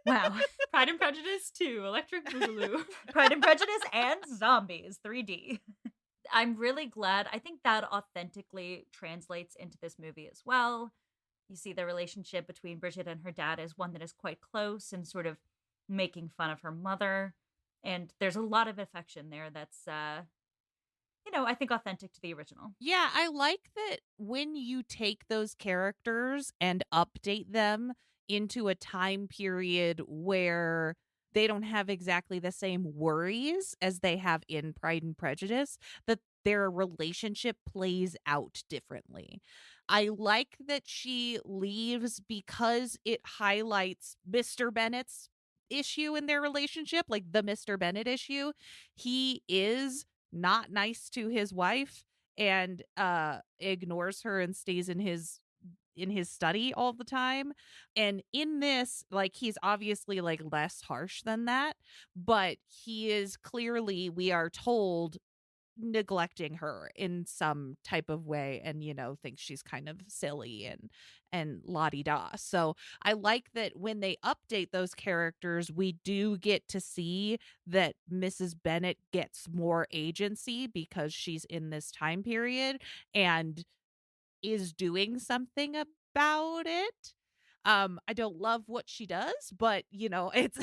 [SPEAKER 2] Wow.
[SPEAKER 1] Pride and Prejudice 2, Electric Boogaloo.
[SPEAKER 2] Pride and Prejudice and Zombies 3D. I'm really glad. I think that authentically translates into this movie as well. You see the relationship between Bridget and her dad is one that is quite close and sort of making fun of her mother. And there's a lot of affection there that's, I think authentic to the original.
[SPEAKER 3] Yeah, I like that when you take those characters and update them into a time period where they don't have exactly the same worries as they have in Pride and Prejudice, that their relationship plays out differently. I like that she leaves because it highlights Mr. Bennet's issue in their relationship, like the Mr. Bennet issue. He is not nice to his wife and ignores her and stays in his study all the time. And in this, like, he's obviously like less harsh than that, but he is clearly, we are told, neglecting her in some type of way, and thinks she's kind of silly and la-di-da. So I like that when they update those characters, we do get to see that Mrs. Bennet gets more agency because she's in this time period and is doing something about it. I don't love what she does, but it's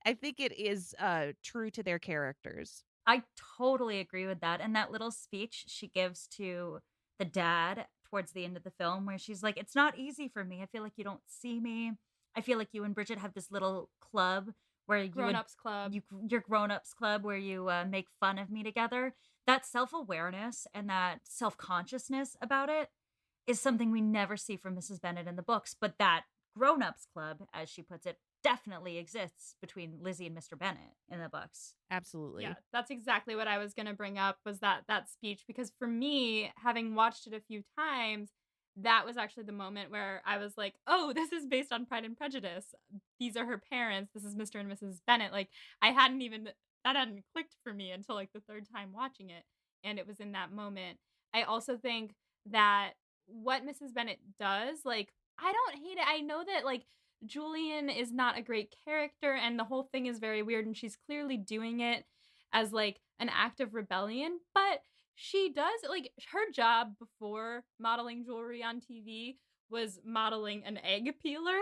[SPEAKER 3] I think it is true to their characters.
[SPEAKER 2] I totally agree with that. And that little speech she gives to the dad towards the end of the film, where she's like, "It's not easy for me. I feel like you don't see me. I feel like you and Bridget have this little club where
[SPEAKER 1] Grown-ups club.
[SPEAKER 2] your grown-ups club where you make fun of me together." That self-awareness and that self-consciousness about it is something we never see from Mrs. Bennet in the books. But that grown-ups club, as she puts it, definitely exists between Lizzie and Mr. Bennet in the books.
[SPEAKER 3] Absolutely.
[SPEAKER 1] Yeah, that's exactly what I was going to bring up, was that speech, because for me, having watched it a few times, that was actually the moment where I was like, "Oh, this is based on Pride and Prejudice. These are her parents. This is Mr. and Mrs. Bennet." Like, that hadn't clicked for me until like the third time watching it, and it was in that moment. I also think that what Mrs. Bennet does, like, I don't hate it. I know that, like, Julian is not a great character and the whole thing is very weird, and she's clearly doing it as like an act of rebellion, but she does, like, her job before modeling jewelry on TV was modeling an egg peeler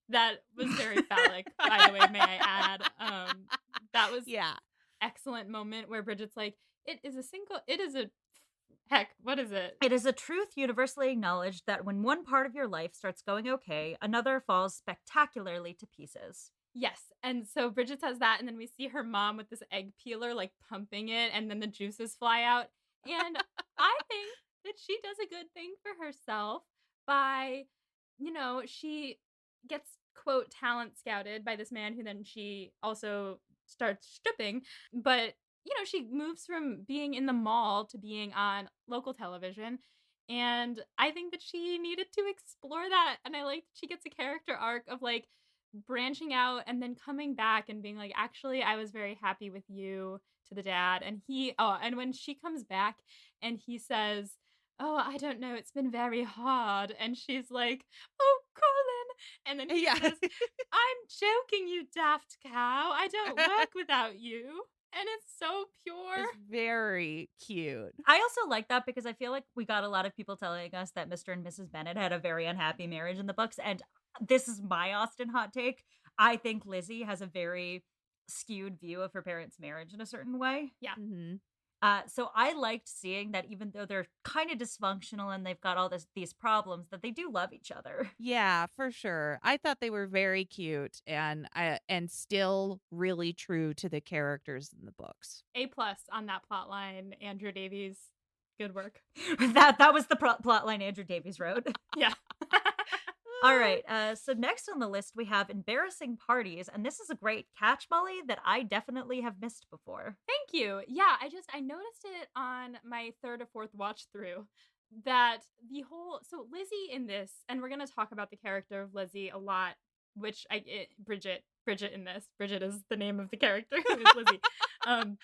[SPEAKER 1] that was very phallic, by the way, may I add. That was excellent moment where Bridget's like, what is it?
[SPEAKER 2] It is a truth universally acknowledged that when one part of your life starts going okay, another falls spectacularly to pieces.
[SPEAKER 1] Yes. And so Bridget says that, and then we see her mom with this egg peeler, like, pumping it, and then the juices fly out. And I think that she does a good thing for herself by, she gets, quote, talent scouted by this man who then she also starts stripping. But she moves from being in the mall to being on local television. And I think that she needed to explore that. And I like that she gets a character arc of like branching out and then coming back and being like, "Actually, I was very happy with you," to the dad. And and when she comes back and he says, "Oh, I don't know, it's been very hard." And she's like, "Oh, Colin." And then he says, "I'm joking, you daft cow. I don't work without you." And it's so pure.
[SPEAKER 3] It's very cute.
[SPEAKER 2] I also like that because I feel like we got a lot of people telling us that Mr. and Mrs. Bennet had a very unhappy marriage in the books. And this is my Austen hot take. I think Lizzie has a very skewed view of her parents' marriage in a certain way.
[SPEAKER 1] Yeah.
[SPEAKER 3] Mm-hmm.
[SPEAKER 2] So I liked seeing that even though they're kind of dysfunctional and they've got all these problems, that they do love each other.
[SPEAKER 3] Yeah, for sure. I thought they were very cute and still really true to the characters in the books.
[SPEAKER 1] A+ on that plot line, Andrew Davies. Good work.
[SPEAKER 2] that was the plot line Andrew Davies wrote.
[SPEAKER 1] Yeah.
[SPEAKER 2] All right. So next on the list, we have embarrassing parties. And this is a great catch, Molly, that I definitely have missed before.
[SPEAKER 1] Thank you. Yeah, I noticed it on my third or fourth watch through that so Lizzie in this, and we're going to talk about the character of Lizzie a lot which Bridget in this. Bridget is the name of the character who is Lizzie.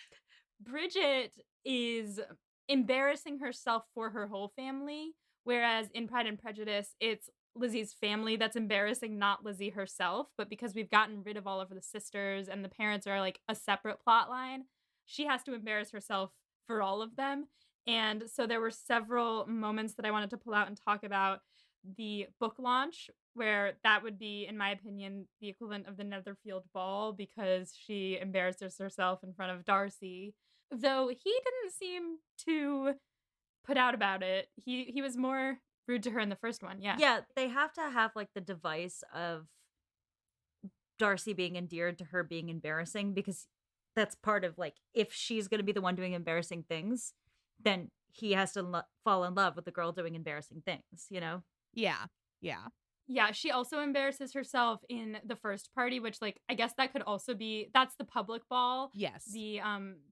[SPEAKER 1] Bridget is embarrassing herself for her whole family, whereas in Pride and Prejudice, it's Lizzie's family that's embarrassing, not Lizzie herself. But because we've gotten rid of all of the sisters and the parents are like a separate plot line, she has to embarrass herself for all of them. And so there were several moments that I wanted to pull out and talk about the book launch, where that would be, in my opinion, the equivalent of the Netherfield Ball, because she embarrasses herself in front of Darcy. Though he didn't seem too put out about it. He was more rude to her in the first one. Yeah.
[SPEAKER 2] Yeah, they have to have like the device of Darcy being endeared to her being embarrassing, because that's part of like, if she's going to be the one doing embarrassing things, then he has to fall in love with the girl doing embarrassing things, you know?
[SPEAKER 3] Yeah. Yeah.
[SPEAKER 1] Yeah, she also embarrasses herself in the first party, which, like, I guess that could also be, that's the public ball.
[SPEAKER 3] Yes.
[SPEAKER 1] The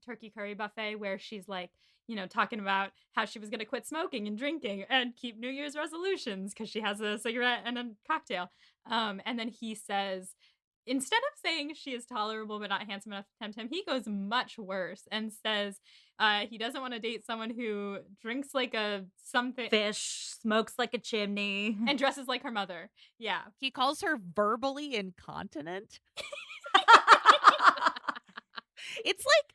[SPEAKER 1] turkey curry buffet, where she's like, talking about how she was going to quit smoking and drinking and keep New Year's resolutions because she has a cigarette and a cocktail. And then he says, instead of saying she is tolerable but not handsome enough to tempt him, he goes much worse and says he doesn't want to date someone who drinks like a something
[SPEAKER 2] Fish, smokes like a chimney,
[SPEAKER 1] and dresses like her mother. Yeah.
[SPEAKER 3] He calls her verbally incontinent. It's like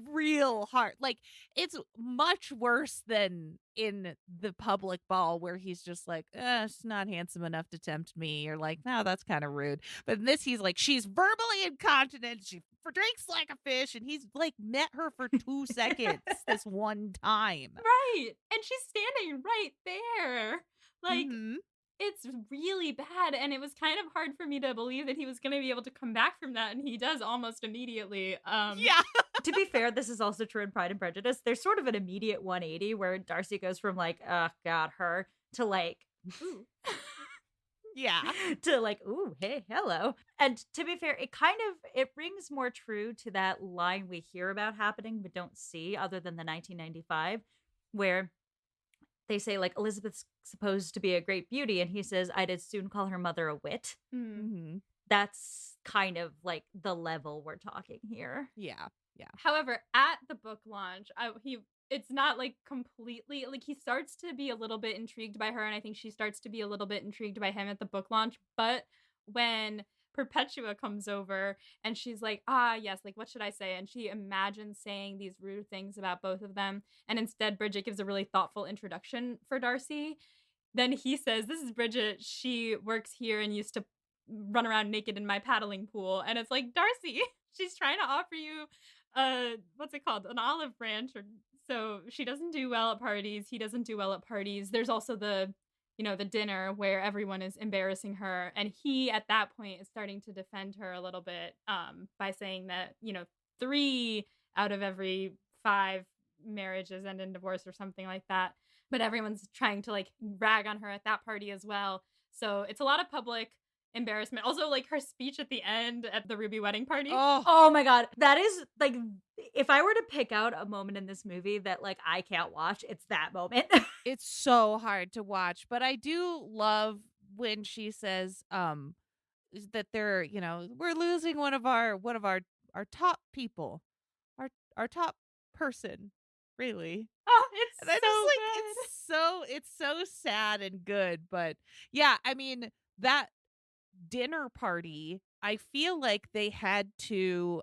[SPEAKER 3] real hard. Like, it's much worse than in the public ball, where he's just like, she's not handsome enough to tempt me. You're like, no, that's kind of rude. But in this, he's like, she's verbally incontinent. She drinks like a fish. And he's like met her for 2 seconds this one time.
[SPEAKER 1] Right. And she's standing right there. Like, it's really bad. And it was kind of hard for me to believe that he was going to be able to come back from that. And he does almost immediately.
[SPEAKER 3] Yeah.
[SPEAKER 2] To be fair, this is also true in Pride and Prejudice. There's sort of an immediate 180 where Darcy goes from like, oh God, her, to like, ooh.
[SPEAKER 3] Yeah.
[SPEAKER 2] To like, ooh, hey, hello. And to be fair, it rings more true to that line we hear about happening but don't see, other than the 1995, where they say like, Elizabeth's supposed to be a great beauty, and he says, I'd as soon call her mother a wit.
[SPEAKER 3] Mm-hmm.
[SPEAKER 2] That's kind of like the level we're talking here.
[SPEAKER 3] Yeah. Yeah.
[SPEAKER 1] However, at the book launch, it's not like completely, like, he starts to be a little bit intrigued by her, and I think she starts to be a little bit intrigued by him at the book launch. But when Perpetua comes over and she's like, yes, like, what should I say? And she imagines saying these rude things about both of them, and instead Bridget gives a really thoughtful introduction for Darcy. Then he says, this is Bridget. She works here and used to run around naked in my paddling pool. And it's like, Darcy, she's trying to offer you what's it called, an olive branch. Or so she doesn't do well at parties. He doesn't do well at parties. There's also the dinner where everyone is embarrassing her, and he at that point is starting to defend her a little bit by saying that 3 out of every 5 marriages end in divorce or something like that. But everyone's trying to like rag on her at that party as well. So it's a lot of public embarrassment. Also, like, her speech at the end at the Ruby wedding party.
[SPEAKER 2] Oh my God. That is like, if I were to pick out a moment in this movie that like I can't watch, it's that moment.
[SPEAKER 3] It's so hard to watch, but I do love when she says that they're, we're losing one of our top people, our top person, really.
[SPEAKER 1] Oh, it's so good.
[SPEAKER 3] It's so sad and good. But yeah, I mean, that dinner party, I feel like they had to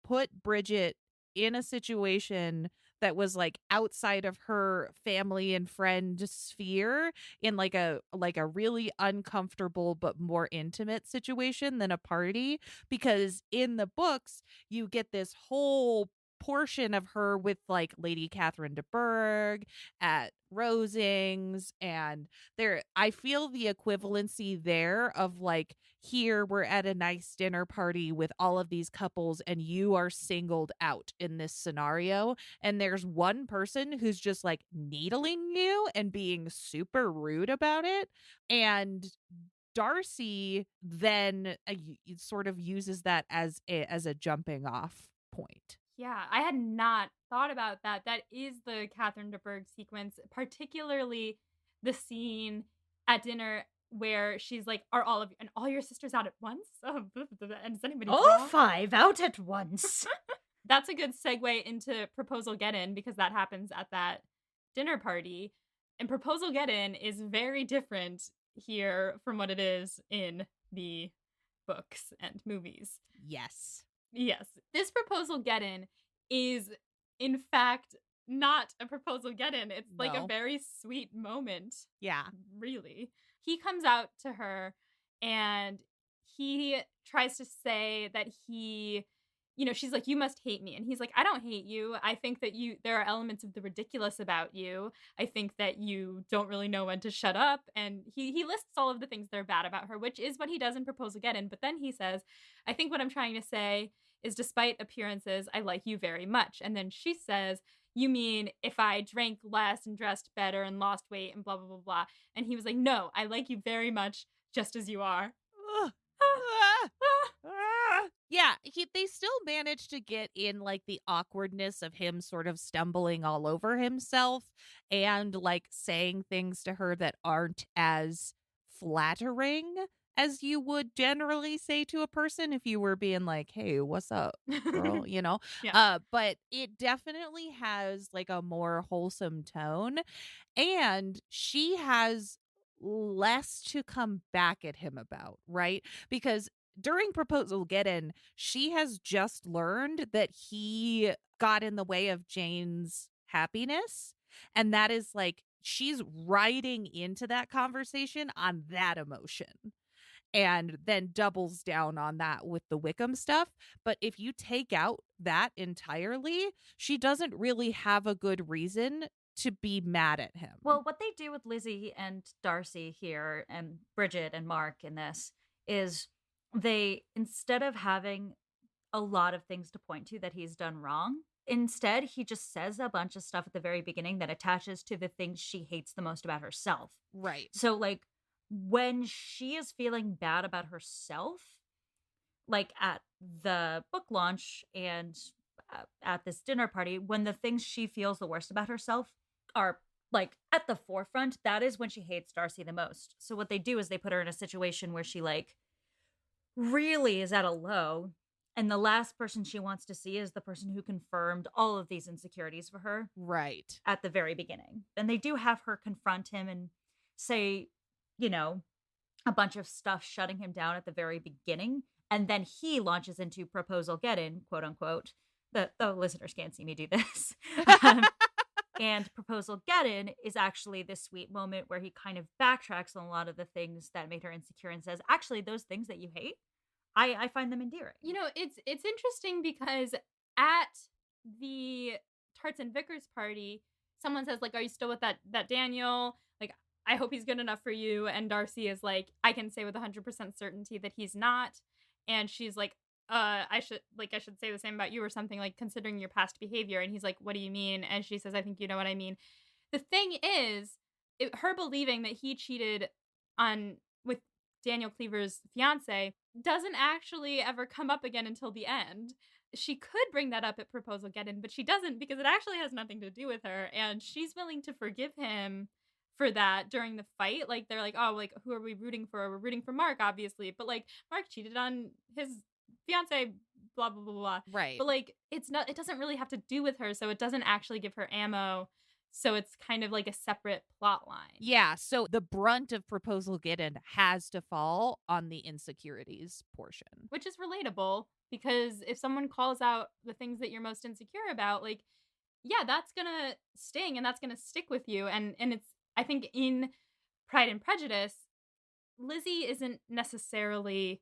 [SPEAKER 3] put Bridget in a situation that was like outside of her family and friend sphere, in like a really uncomfortable but more intimate situation than a party, because in the books you get this whole portion of her with like Lady Catherine de Bourgh at Rosings, and I feel the equivalency there of like, here we're at a nice dinner party with all of these couples and you are singled out in this scenario, and there's one person who's just like needling you and being super rude about it, and Darcy then sort of uses that as a jumping off point.
[SPEAKER 1] Yeah, I had not thought about that. That is the Catherine de Bourgh sequence, particularly the scene at dinner where she's like, are all your sisters out at once? And does anybody
[SPEAKER 2] All
[SPEAKER 1] draw?
[SPEAKER 2] 5 out at once.
[SPEAKER 1] That's a good segue into Proposal Get In, because that happens at that dinner party. And Proposal Get In is very different here from what it is in the books and movies.
[SPEAKER 3] Yes.
[SPEAKER 1] Yes. This Proposal Get In is, in fact, not a proposal get in. It's like a
[SPEAKER 3] No.
[SPEAKER 1] very sweet moment.
[SPEAKER 3] Yeah.
[SPEAKER 1] Really. He comes out to her and he tries to say that she's like, you must hate me. And he's like, I don't hate you. I think that there are elements of the ridiculous about you. I think that you don't really know when to shut up. And he lists all of the things that are bad about her, which is what he does in Proposal Get In. But then he says, I think what I'm trying to say is, despite appearances, I like you very much. And then she says, you mean if I drank less and dressed better and lost weight and blah, blah, blah, blah. And he was like, no, I like you very much just as you are.
[SPEAKER 3] Yeah, they still managed to get in like the awkwardness of him sort of stumbling all over himself and like saying things to her that aren't as flattering as you would generally say to a person if you were being like, hey, what's up, girl?
[SPEAKER 1] Yeah.
[SPEAKER 3] But it definitely has like a more wholesome tone, and she has less to come back at him about, right? Because during Proposal Get In, she has just learned that he got in the way of Jane's happiness. And that is like, she's riding into that conversation on that emotion and then doubles down on that with the Wickham stuff. But if you take out that entirely, she doesn't really have a good reason to be mad at him.
[SPEAKER 2] Well, what they do with Lizzie and Darcy here, and Bridget and Mark in this, is they, instead of having a lot of things to point to that he's done wrong, instead he just says a bunch of stuff at the very beginning that attaches to the things she hates the most about herself.
[SPEAKER 3] Right.
[SPEAKER 2] So like when she is feeling bad about herself, like at the book launch and at this dinner party, when the things she feels the worst about herself are like at the forefront, that is when she hates Darcy the most. So what they do is they put her in a situation where she like really is at a low, and the last person she wants to see is the person who confirmed all of these insecurities for her
[SPEAKER 3] Right.
[SPEAKER 2] at the very beginning. And they do have her confront him and say, a bunch of stuff shutting him down at the very beginning. And then he launches into Proposal Get In, quote unquote. The listeners can't see me do this. And Proposal Get In is actually this sweet moment where he kind of backtracks on a lot of the things that made her insecure and says, actually, those things that you hate, I find them endearing.
[SPEAKER 1] It's interesting because at the Tarts and Vickers party, someone says, like, are you still with that Daniel? Like, I hope he's good enough for you. And Darcy is like, I can say with 100% certainty that he's not. And she's like, I should say the same about you or something, like, considering your past behavior. And he's like, what do you mean? And she says, I think you know what I mean. The thing is, her believing that he cheated with Daniel Cleaver's fiance doesn't actually ever come up again until the end. She could bring that up at Proposal Get In, but she doesn't, because it actually has nothing to do with her. And she's willing to forgive him for that during the fight. Like, they're like, oh, like, who are we rooting for? We're rooting for Mark, obviously. But like, Mark cheated on his fiance, blah, blah, blah, blah.
[SPEAKER 3] Right.
[SPEAKER 1] But like, it doesn't really have to do with her. So it doesn't actually give her ammo. So it's kind of like a separate plot line.
[SPEAKER 3] Yeah. So the brunt of Proposal Get In has to fall on the insecurities portion.
[SPEAKER 1] Which is relatable, because if someone calls out the things that you're most insecure about, like, yeah, that's going to sting and that's going to stick with you. And it's, I think in Pride and Prejudice, Lizzie isn't necessarily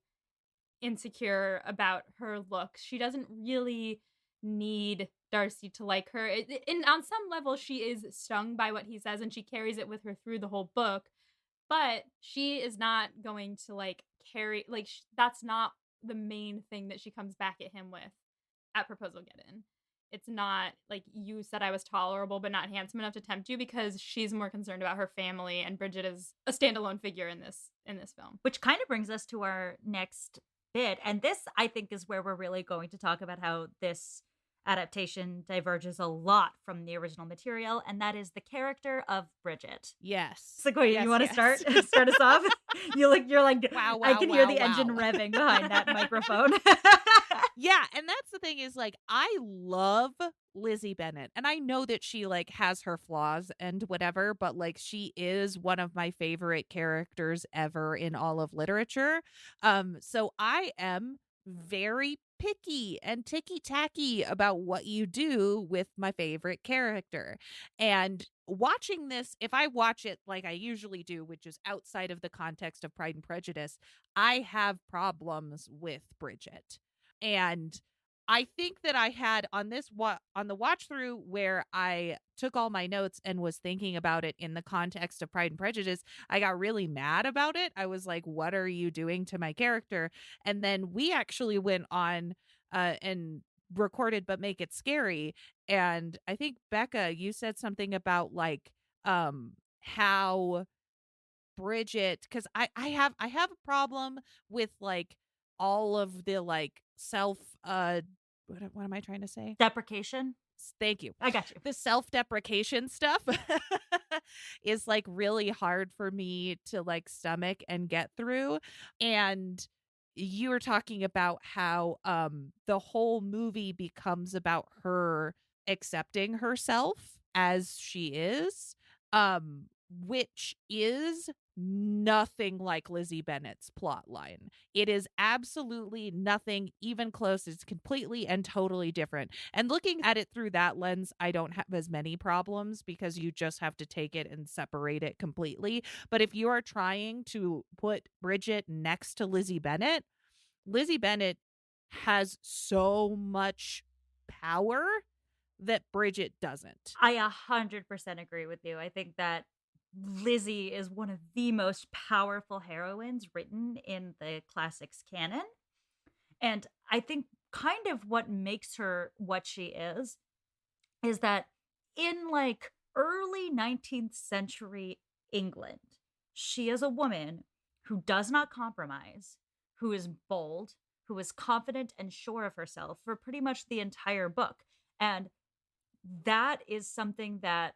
[SPEAKER 1] insecure about her looks. She doesn't really need Darcy to like her. And on some level, she is stung by what he says, and she carries it with her through the whole book. But she is not going to like carry, like, that's not the main thing that she comes back at him with at Proposal Get In. It's not like, you said I was tolerable but not handsome enough to tempt you, because she's more concerned about her family, and Bridget is a standalone figure in this film.
[SPEAKER 2] Which kind of brings us to our next bit. And this, I think, is where we're really going to talk about how this adaptation diverges a lot from the original material, and that is the character of Bridget.
[SPEAKER 3] Yes.
[SPEAKER 2] Sequoia,
[SPEAKER 3] Yes,
[SPEAKER 2] you want to
[SPEAKER 3] yes.
[SPEAKER 2] start us off? You're like,
[SPEAKER 3] Wow,
[SPEAKER 2] I
[SPEAKER 3] wow,
[SPEAKER 2] can hear
[SPEAKER 3] wow,
[SPEAKER 2] the engine
[SPEAKER 3] wow.
[SPEAKER 2] revving behind that microphone.
[SPEAKER 3] Yeah, and that's the thing is like I love Lizzie Bennett, and I know that she like has her flaws and whatever, but like she is one of my favorite characters ever in all of literature. So I am very picky and ticky-tacky about what you do with my favorite character. And watching this, if I watch it like I usually do, which is outside of the context of Pride and Prejudice, I have problems with Bridget. And I think that I had on on the watch through where I took all my notes and was thinking about it in the context of Pride and Prejudice, I got really mad about it. I was like, what are you doing to my character? And then we actually went on and recorded But Make It Scary. And I think Becca, you said something about like how Bridget, because I have a problem with like all of the like self what am I trying to say?
[SPEAKER 2] Deprecation.
[SPEAKER 3] Thank you.
[SPEAKER 2] I got you.
[SPEAKER 3] The self-deprecation stuff is like really hard for me to like stomach and get through. And you were talking about how the whole movie becomes about her accepting herself as she is, which is nothing like Lizzie Bennett's plot line. It is absolutely nothing even close. It's completely and totally different. And looking at it through that lens, I don't have as many problems because you just have to take it and separate it completely. But if you are trying to put Bridget next to Lizzie Bennett has so much power that Bridget doesn't.
[SPEAKER 2] I 100% agree with you. I think that Lizzie is one of the most powerful heroines written in the classics canon. And I think kind of what makes her what she is that in like early 19th century England, she is a woman who does not compromise, who is bold, who is confident and sure of herself for pretty much the entire book. And that is something that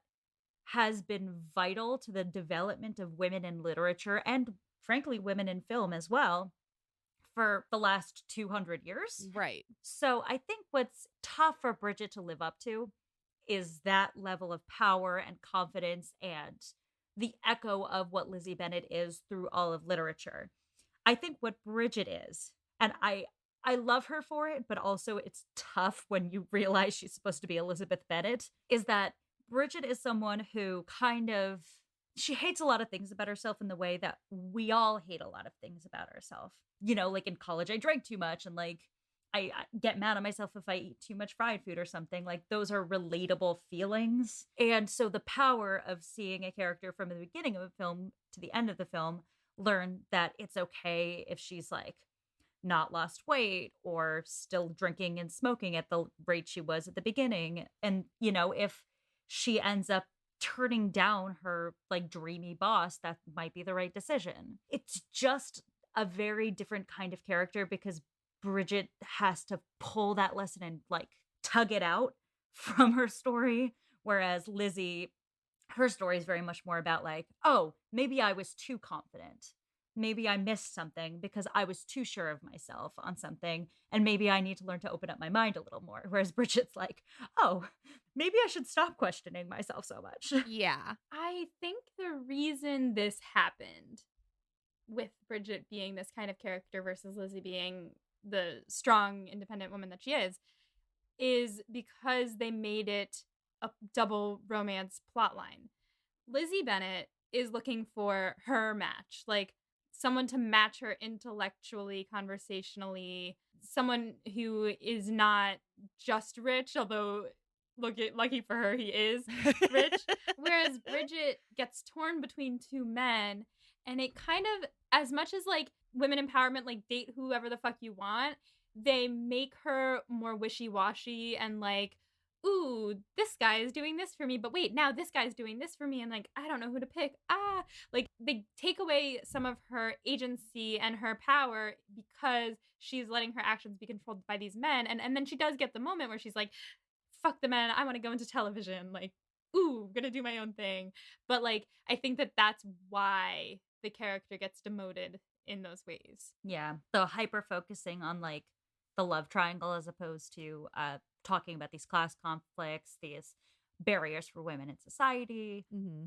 [SPEAKER 2] has been vital to the development of women in literature and, frankly, women in film as well for the last 200 years.
[SPEAKER 3] Right.
[SPEAKER 2] So I think what's tough for Bridget to live up to is that level of power and confidence and the echo of what Lizzie Bennett is through all of literature. I think what Bridget is, and I love her for it, but also it's tough when you realize she's supposed to be Elizabeth Bennet, is that Bridget is someone who she hates a lot of things about herself in the way that we all hate a lot of things about ourselves. You know, like in college, I drank too much and like I get mad at myself if I eat too much fried food or something. Like those are relatable feelings. And so the power of seeing a character from the beginning of a film to the end of the film learn that it's okay if she's like not lost weight or still drinking and smoking at the rate she was at the beginning. And, you know, if she ends up turning down her like dreamy boss, that might be the right decision. It's just a very different kind of character because Bridget has to pull that lesson and like tug it out from her story. Whereas Lizzie, her story is very much more about like, oh, maybe I was too confident. Maybe I missed something because I was too sure of myself on something. And maybe I need to learn to open up my mind a little more. Whereas Bridget's like, oh, maybe I should stop questioning myself so much.
[SPEAKER 3] Yeah.
[SPEAKER 1] I think the reason this happened with Bridget being this kind of character versus Lizzie being the strong, independent woman that she is because they made it a double romance plotline. Lizzie Bennet is looking for her match, like someone to match her intellectually, conversationally, someone who is not just rich, although lucky for her, he is rich. Whereas Bridget gets torn between two men, and it kind of, as much as like women empowerment, like date whoever the fuck you want, they make her more wishy-washy and like, ooh, this guy is doing this for me, but wait, now this guy's doing this for me, and like, I don't know who to pick. Like they take away some of her agency and her power because she's letting her actions be controlled by these men. And then she does get the moment where she's like, fuck the men, I want to go into television. Like, ooh, gonna do my own thing. But like, I think that that's why the character gets demoted in those ways.
[SPEAKER 2] Yeah. So hyper focusing on like the love triangle as opposed to talking about these class conflicts, these barriers for women in society.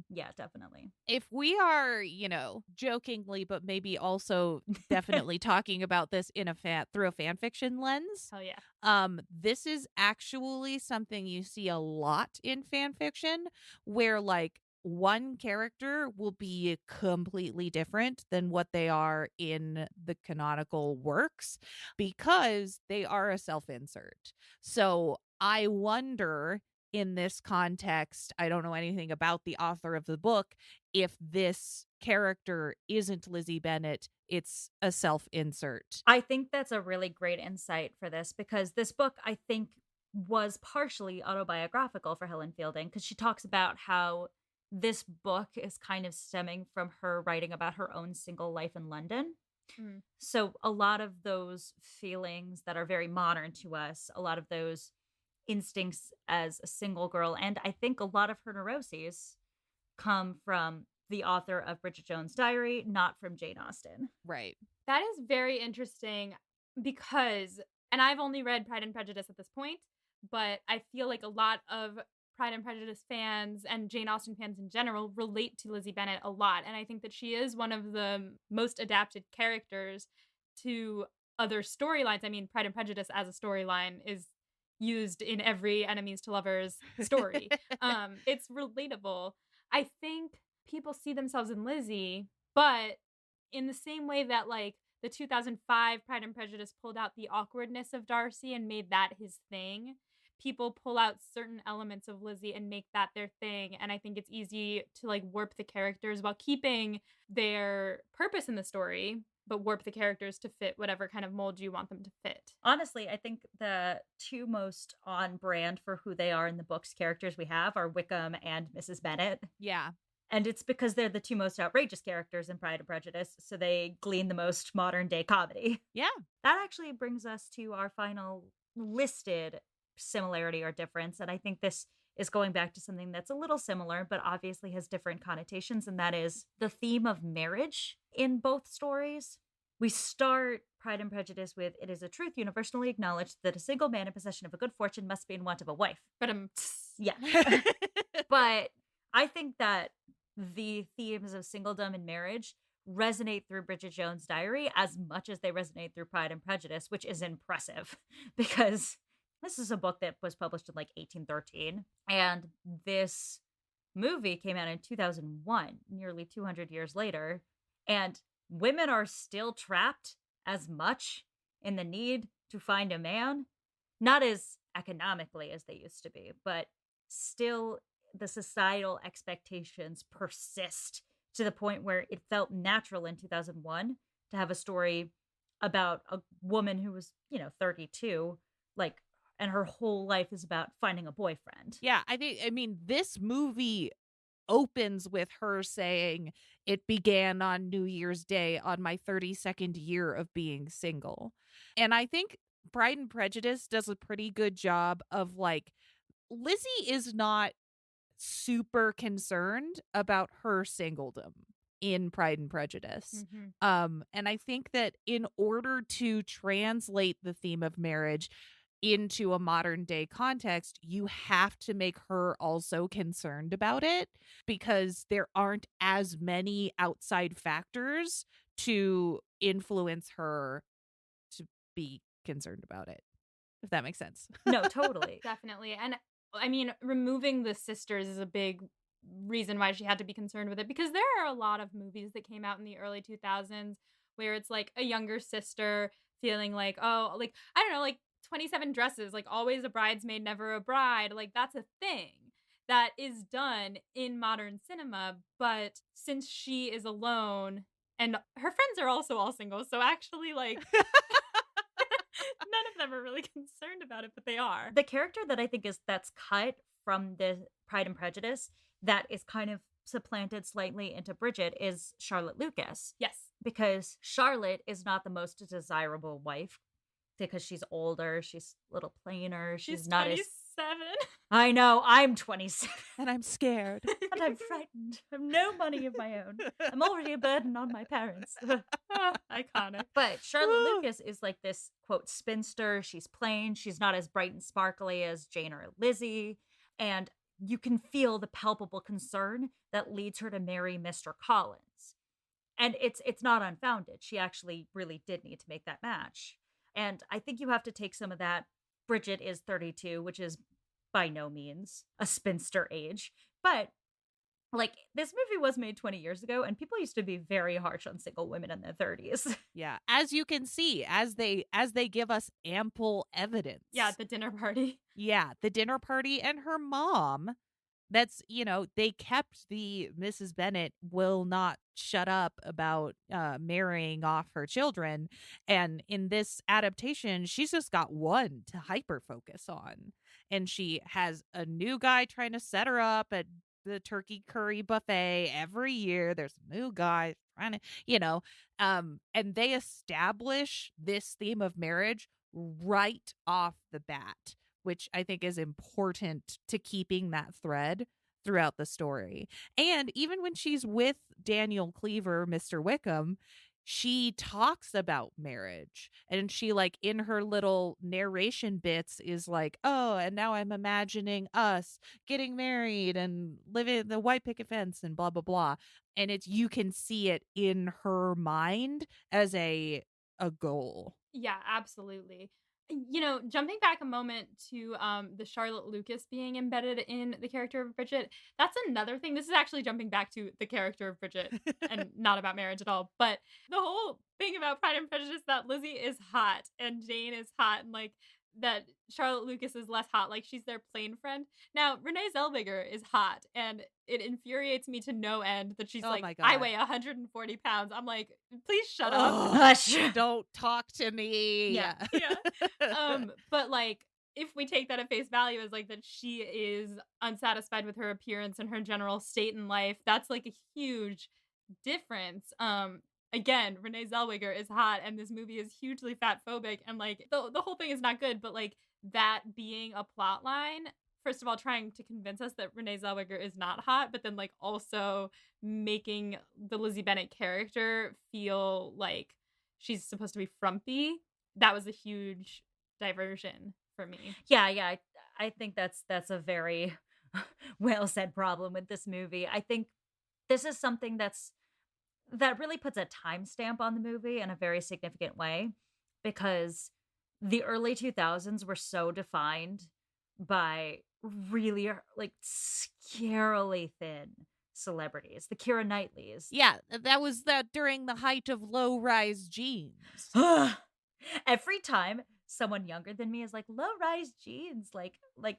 [SPEAKER 2] Yeah, definitely.
[SPEAKER 3] If we are, jokingly, but maybe also definitely talking about this in through a fan fiction lens.
[SPEAKER 1] Hell yeah.
[SPEAKER 3] This is actually something you see a lot in fan fiction where like one character will be completely different than what they are in the canonical works because they are a self-insert. So I wonder, in this context, I don't know anything about the author of the book, if this character isn't Lizzie Bennet, it's a self-insert.
[SPEAKER 2] I think that's a really great insight for this because this book, I think, was partially autobiographical for Helen Fielding because she talks about how this book is kind of stemming from her writing about her own single life in London. So a lot of those feelings that are very modern to us, a lot of those instincts as a single girl, and I think a lot of her neuroses come from the author of Bridget Jones' Diary, not from Jane Austen.
[SPEAKER 3] Right.
[SPEAKER 1] That is very interesting because, and I've only read Pride and Prejudice at this point, but I feel like a lot of Pride and Prejudice fans and Jane Austen fans in general relate to Lizzie Bennet a lot. And I think that she is one of the most adapted characters to other storylines. I mean, Pride and Prejudice as a storyline is used in every enemies to lovers story. It's relatable. I think people see themselves in Lizzie, but in the same way that like the 2005 Pride and Prejudice pulled out the awkwardness of Darcy and made that his thing, people pull out certain elements of Lizzie and make that their thing. And I think it's easy to like warp the characters while keeping their purpose in the story, but warp the characters to fit whatever kind of mold you want them to fit.
[SPEAKER 2] Honestly, I think the two most on brand for who they are in the books characters we have are Wickham and Mrs. Bennet.
[SPEAKER 3] Yeah.
[SPEAKER 2] And it's because they're the two most outrageous characters in Pride and Prejudice, so they glean the most modern day comedy.
[SPEAKER 3] Yeah.
[SPEAKER 2] That actually brings us to our final listed similarity or difference. And I think this is going back to something that's a little similar, but obviously has different connotations. And that is the theme of marriage in both stories. We start Pride and Prejudice with, "It is a truth universally acknowledged that a single man in possession of a good fortune must be in want of a wife."
[SPEAKER 1] But
[SPEAKER 2] yeah. But I think that the themes of singledom and marriage resonate through Bridget Jones' Diary as much as they resonate through Pride and Prejudice, which is impressive because this is a book that was published in like 1813, and this movie came out in 2001, nearly 200 years later, and women are still trapped as much in the need to find a man, not as economically as they used to be, but still the societal expectations persist to the point where it felt natural in 2001 to have a story about a woman who was, 32, like, and her whole life is about finding a boyfriend.
[SPEAKER 3] Yeah, I mean, this movie opens with her saying, "It began on New Year's Day on my 32nd year of being single." And I think Pride and Prejudice does a pretty good job of like, Lizzie is not super concerned about her singledom in Pride and Prejudice. And I think that in order to translate the theme of marriage into a modern day context, you have to make her also concerned about it because there aren't as many outside factors to influence her to be concerned about it, if that makes sense.
[SPEAKER 2] No, totally.
[SPEAKER 1] Definitely. And I mean, removing the sisters is a big reason why she had to be concerned with it, because there are a lot of movies that came out in the early 2000s where it's like a younger sister feeling like, oh, like, I don't know, like 27 Dresses, like always a bridesmaid, never a bride. Like that's a thing that is done in modern cinema. But since she is alone and her friends are also all single, so actually like None of them are really concerned about it, but they are.
[SPEAKER 2] The character that I think that's cut from the Pride and Prejudice that is kind of supplanted slightly into Bridget is Charlotte Lucas.
[SPEAKER 1] Yes.
[SPEAKER 2] Because Charlotte is not the most desirable wife because she's older, she's a little plainer, she's not
[SPEAKER 1] 27.
[SPEAKER 2] I know, I'm 27.
[SPEAKER 3] And I'm scared.
[SPEAKER 2] And I'm frightened. I have no money of my own. I'm already a burden on my parents.
[SPEAKER 1] Iconic.
[SPEAKER 2] But Charlotte Lucas is like this, quote, spinster. She's plain. She's not as bright and sparkly as Jane or Lizzie. And you can feel the palpable concern that leads her to marry Mr. Collins. And it's not unfounded. She actually really did need to make that match. And I think you have to take some of that. Bridget is 32, which is by no means a spinster age. But like, this movie was made 20 years ago, and people used to be very harsh on single women in their 30s.
[SPEAKER 3] Yeah, as you can see, as they give us ample evidence.
[SPEAKER 1] Yeah, the dinner party.
[SPEAKER 3] Yeah, the dinner party and her mom. That's, they kept the Mrs. Bennet will not shut up about marrying off her children. And in this adaptation, she's just got one to hyper focus on. And she has a new guy trying to set her up at the turkey curry buffet every year. There's a new guy trying to, and they establish this theme of marriage right off the bat, which I think is important to keeping that thread throughout the story. And even when she's with Daniel Cleaver, Mr. Wickham, she talks about marriage, and she, like, in her little narration bits is like, oh, and now I'm imagining us getting married and living the white picket fence and blah, blah, blah. And you can see it in her mind as a goal.
[SPEAKER 1] Yeah, absolutely. Jumping back a moment to the Charlotte Lucas being embedded in the character of Bridget, that's another thing. This is actually jumping back to the character of Bridget and not about marriage at all. But the whole thing about Pride and Prejudice, that Lizzie is hot and Jane is hot, and like that Charlotte Lucas is less hot, like she's their plain friend. Now, Renee Zellweger is hot, and it infuriates me to no end that she's
[SPEAKER 3] my
[SPEAKER 1] like,
[SPEAKER 3] God.
[SPEAKER 1] I weigh 140 pounds. I'm like, please shut up.
[SPEAKER 2] Hush.
[SPEAKER 3] Don't talk to me.
[SPEAKER 1] Yeah. But like, if we take that at face value as like that she is unsatisfied with her appearance and her general state in life, that's like a huge difference. Again, Renee Zellweger is hot, and this movie is hugely fat phobic, and like the whole thing is not good, but like that being a plot line, first of all, trying to convince us that Renee Zellweger is not hot, but then like also making the Lizzie Bennet character feel like she's supposed to be frumpy. That was a huge diversion for me.
[SPEAKER 2] Yeah. I think that's a very well said problem with this movie. I think this is something that really puts a timestamp on the movie in a very significant way, because the early 2000s were so defined by really like scarily thin celebrities, the Keira Knightleys.
[SPEAKER 3] Yeah, that was during the height of low-rise jeans.
[SPEAKER 2] Every time someone younger than me is like, low-rise jeans, like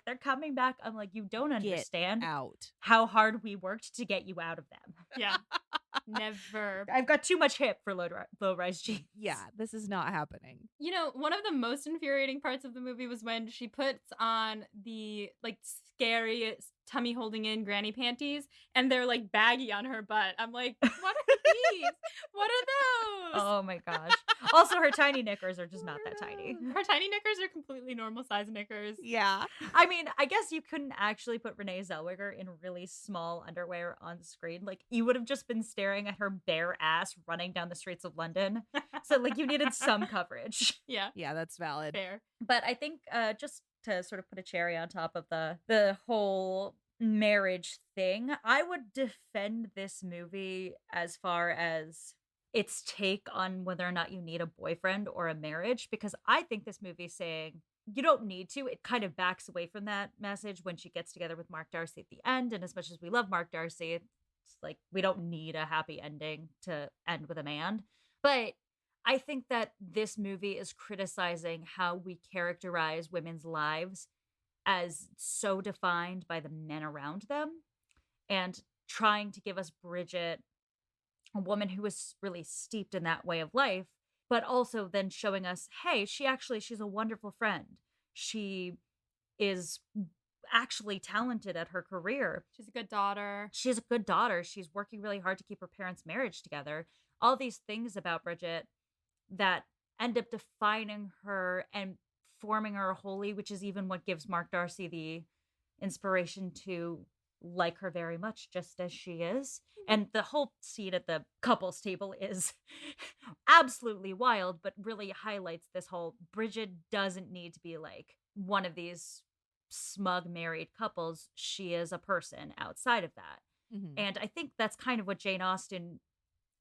[SPEAKER 2] they're coming back, I'm like, you don't understand
[SPEAKER 3] out
[SPEAKER 2] how hard we worked to get you out of them.
[SPEAKER 1] Yeah. Never.
[SPEAKER 2] I've got too much hip for low-rise jeans.
[SPEAKER 3] Yeah, this is not happening.
[SPEAKER 1] One of the most infuriating parts of the movie was when she puts on the like scary tummy holding in granny panties, and they're like baggy on her butt. I'm like, what are these? What are those?
[SPEAKER 2] Oh my gosh. Also, her tiny knickers are just not that tiny.
[SPEAKER 1] Her tiny knickers are completely normal size knickers.
[SPEAKER 3] Yeah.
[SPEAKER 2] I mean, I guess you couldn't actually put Renee Zellweger in really small underwear on screen. Like, you would have just been staring at her bare ass running down the streets of London. So, like, you needed some coverage.
[SPEAKER 1] Yeah.
[SPEAKER 3] Yeah, that's valid.
[SPEAKER 1] Fair.
[SPEAKER 2] But I think just to sort of put a cherry on top of the whole marriage thing, I would defend this movie as far as its take on whether or not you need a boyfriend or a marriage, because I think this movie is saying you don't need to. It kind of backs away from that message when she gets together with Mark Darcy at the end. And as much as we love Mark Darcy, it's like we don't need a happy ending to end with a man. But I think that this movie is criticizing how we characterize women's lives as so defined by the men around them, and trying to give us Bridget, a woman who was really steeped in that way of life, but also then showing us, hey, she's a wonderful friend. She is actually talented at her career.
[SPEAKER 1] She's a good daughter.
[SPEAKER 2] She's a good daughter. She's working really hard to keep her parents' marriage together. All these things about Bridget that end up defining her and forming her wholly, which is even what gives Mark Darcy the inspiration to like her very much, just as she is. And the whole scene at the couples table is absolutely wild, but really highlights this whole Bridget doesn't need to be like one of these smug married couples. She is a person outside of that.
[SPEAKER 3] Mhm.
[SPEAKER 2] And I think that's kind of what Jane Austen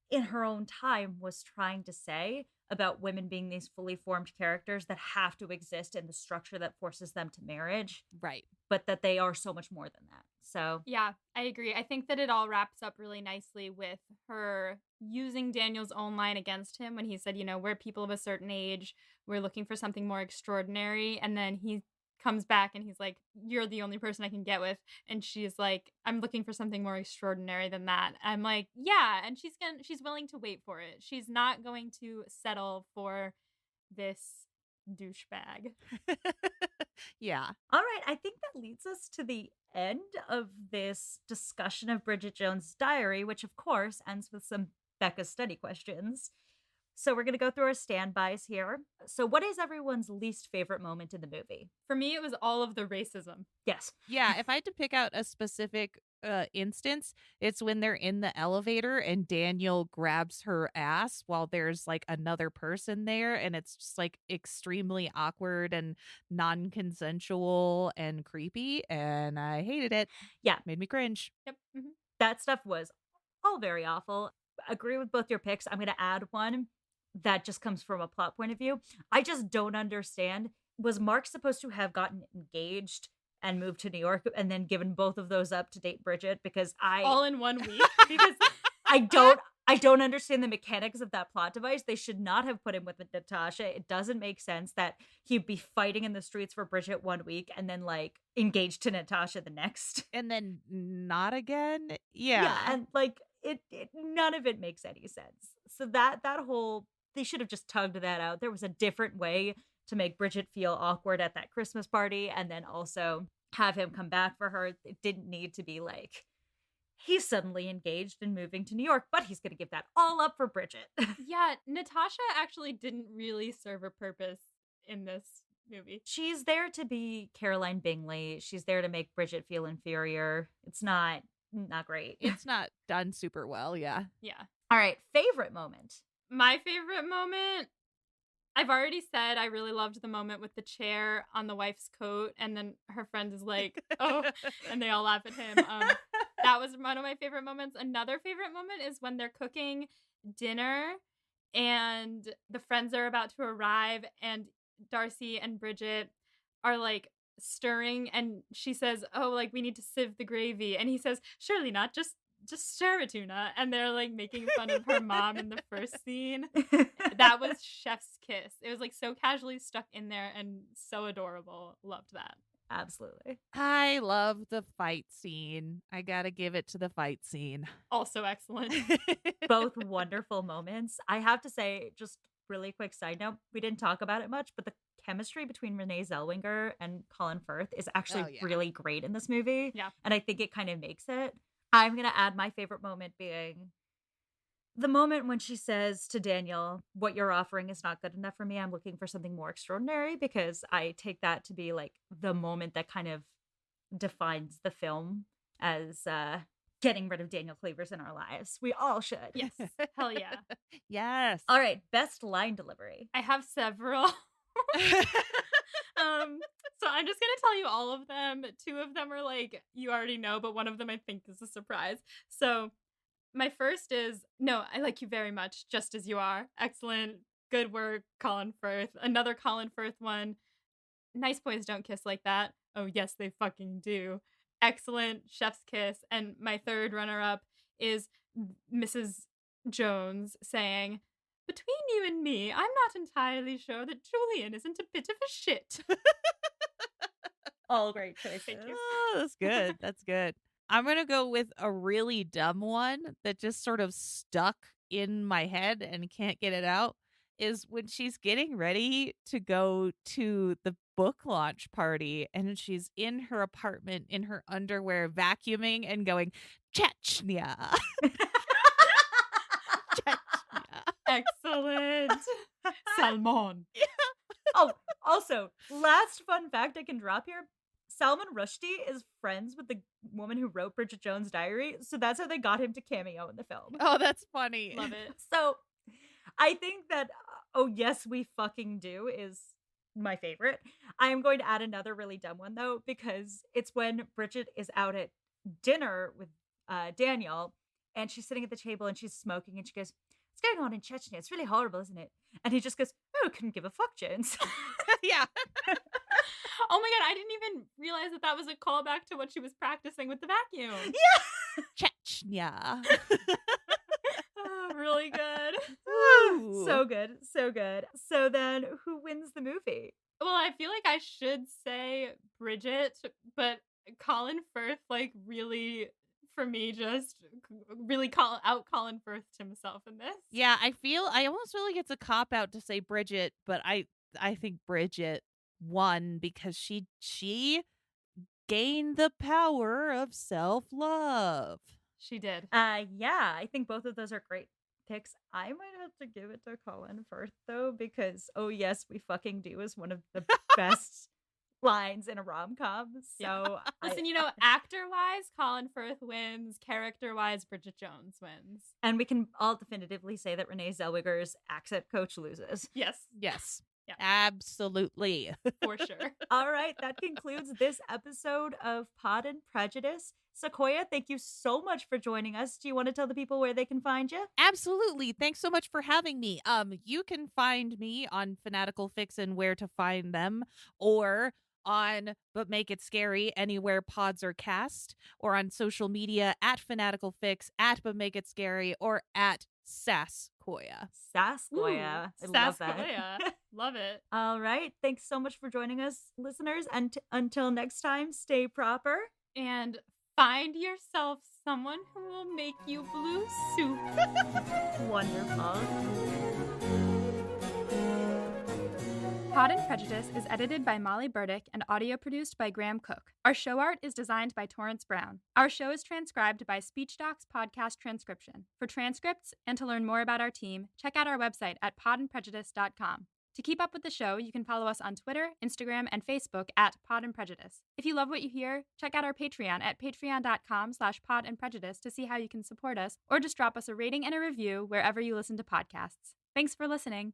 [SPEAKER 2] in her own time was trying to say about women being these fully formed characters that have to exist in the structure that forces them to marriage,
[SPEAKER 3] Right.
[SPEAKER 2] but that they are so much more than that. So,
[SPEAKER 1] Yeah, I agree. I think that it all wraps up really nicely with her using Daniel's own line against him when he said, you know, we're people of a certain age, we're looking for something more extraordinary. And then he comes back and he's like, you're the only person I can get with. And she's like, I'm looking for something more extraordinary than that. I'm like, yeah. And she's willing to wait for it. She's not going to settle for this douchebag.
[SPEAKER 3] Yeah.
[SPEAKER 2] all right, I think that leads us to the end of this discussion of Bridget Jones' Diary, which of course ends with some Becca study questions. So we're going to go through our standbys here. So what is everyone's least favorite moment in the movie?
[SPEAKER 1] For me, it was all of the racism.
[SPEAKER 2] Yes.
[SPEAKER 3] Yeah, if I had to pick out a specific instance, it's when they're in the elevator and Daniel grabs her ass while there's like another person there, and it's just like extremely awkward and non-consensual and creepy, and I hated it.
[SPEAKER 2] Yeah.
[SPEAKER 3] Made me cringe.
[SPEAKER 1] Yep. Mhm.
[SPEAKER 2] That stuff was all very awful. Agree with both your picks. I'm going to add one that just comes from a plot point of view. I just don't understand. Was Mark supposed to have gotten engaged and moved to New York and then given both of those up to date Bridget? Because
[SPEAKER 1] All in 1 week.
[SPEAKER 2] because I don't understand the mechanics of that plot device. They should not have put him with Natasha. It doesn't make sense that he'd be fighting in the streets for Bridget 1 week and then like engaged to Natasha the next.
[SPEAKER 3] And then not again. Yeah.
[SPEAKER 2] And like it none of it makes any sense. So that whole they should have just tugged that out. There was a different way to make Bridget feel awkward at that Christmas party and then also have him come back for her. It didn't need to be like he's suddenly engaged and moving to New York, but he's going to give that all up for Bridget.
[SPEAKER 1] Yeah, Natasha actually didn't really serve a purpose in this movie.
[SPEAKER 2] She's there to be Caroline Bingley. She's there to make Bridget feel inferior. It's not great.
[SPEAKER 3] It's not done super well. Yeah.
[SPEAKER 1] Yeah.
[SPEAKER 2] All right, favorite moment.
[SPEAKER 1] My favorite moment, I've already said I really loved the moment with the chair on the wife's coat, and then her friend is like, oh, and they all laugh at him. That was one of my favorite moments. Another favorite moment is when they're cooking dinner and the friends are about to arrive, and Darcy and Bridget are like stirring, and she says, oh, like we need to sieve the gravy, and he says, surely not, just stir it, Tuna. And they're like making fun of her mom in the first scene. That was chef's kiss. It was like so casually stuck in there and so adorable. Loved that.
[SPEAKER 2] Absolutely.
[SPEAKER 3] I love the fight scene. I gotta give it to the fight scene.
[SPEAKER 1] Also excellent.
[SPEAKER 2] Both wonderful moments. I have to say, just really quick side note, we didn't talk about it much, but the chemistry between Renee Zellweger and Colin Firth is actually really great in this movie.
[SPEAKER 1] Yeah.
[SPEAKER 2] And I think it kind of makes it. I'm going to add my favorite moment being the moment when she says to Daniel, what you're offering is not good enough for me. I'm looking for something more extraordinary, because I take that to be like the moment that kind of defines the film as getting rid of Daniel Cleavers in our lives. We all should.
[SPEAKER 1] Yes. Hell yeah.
[SPEAKER 3] Yes.
[SPEAKER 2] All right. Best line delivery.
[SPEAKER 1] I have several. So I'm just gonna tell you all of them. 2 of them are like you already know, but one of them I think is a surprise. So my first is, no, I like you very much, just as you are. Excellent. Good work, Colin Firth. Another Colin Firth one. Nice boys don't kiss like that. Oh, yes, they fucking do. Excellent. Chef's kiss. And my third runner-up is Mrs. Jones saying, between you and me, I'm not entirely sure that Julian isn't a bit of a shit.
[SPEAKER 2] All great choices.
[SPEAKER 1] Thank you.
[SPEAKER 3] Oh, that's good. That's good. I'm going to go with a really dumb one that just sort of stuck in my head and can't get it out. is when she's getting ready to go to the book launch party and she's in her apartment in her underwear vacuuming and going, Chechnya. Chechnya.
[SPEAKER 1] Excellent. Salmon.
[SPEAKER 2] Oh, also, last fun fact I can drop here. Salman Rushdie is friends with the woman who wrote Bridget Jones' Diary, so that's how they got him to cameo in the film.
[SPEAKER 3] Oh, that's funny.
[SPEAKER 1] Love it.
[SPEAKER 2] So I think that Oh Yes We Fucking Do is my favorite. I am going to add another really dumb one though, because it's when Bridget is out at dinner with Daniel, and she's sitting at the table and she's smoking, and she goes, "What's going on in Chechnya? It's really horrible, isn't it?" And he just goes, "Oh, couldn't give a fuck, Jones."
[SPEAKER 3] Yeah.
[SPEAKER 1] Oh my god, I didn't even realize that was a callback to what she was practicing with the vacuum.
[SPEAKER 2] Yeah.
[SPEAKER 3] Chechnya.
[SPEAKER 1] Oh, really good.
[SPEAKER 3] Ooh.
[SPEAKER 2] So good. So good. So then who wins the movie?
[SPEAKER 1] Well, I feel like I should say Bridget, but Colin Firth, like, really, for me, just really out Colin Firth himself in this.
[SPEAKER 3] Yeah, I almost feel like it's a cop out to say Bridget, but I think Bridget won because she gained the power of self-love.
[SPEAKER 1] She did.
[SPEAKER 2] Yeah, I think both of those are great picks. I might have to give it to Colin Firth though, because "Oh Yes We Fucking Do" is one of the best lines in a rom-com. So
[SPEAKER 1] Listen, actor-wise, Colin Firth wins. Character-wise, Bridget Jones wins.
[SPEAKER 2] And we can all definitively say that Renee Zellweger's accent coach loses.
[SPEAKER 1] Yes.
[SPEAKER 3] Yes.
[SPEAKER 1] Yeah.
[SPEAKER 3] Absolutely.
[SPEAKER 1] For sure.
[SPEAKER 2] All right, that concludes this episode of Pod and Prejudice. Sequoia, thank you so much for joining us. Do you want to tell the people where they can find you?
[SPEAKER 3] Absolutely. Thanks so much for having me. You can find me on Fanatical Fics and Where to Find Them, or on But Make It Scary anywhere pods are cast, or on social media at Fanatical Fics, at But Make It Scary, or at Sasquoia.
[SPEAKER 2] Sasquoia. I love that.
[SPEAKER 1] Love it.
[SPEAKER 2] All right. Thanks so much for joining us, listeners. And until next time, stay proper.
[SPEAKER 1] And find yourself someone who will make you blue soup.
[SPEAKER 2] Wonderful.
[SPEAKER 1] Pod and Prejudice is edited by Molly Burdick and audio produced by Graham Cook. Our show art is designed by Torrance Brown. Our show is transcribed by SpeechDocs Podcast Transcription. For transcripts and to learn more about our team, check out our website at podandprejudice.com. To keep up with the show, you can follow us on Twitter, Instagram, and Facebook at Pod and Prejudice. If you love what you hear, check out our Patreon at patreon.com/podandprejudice to see how you can support us, or just drop us a rating and a review wherever you listen to podcasts. Thanks for listening.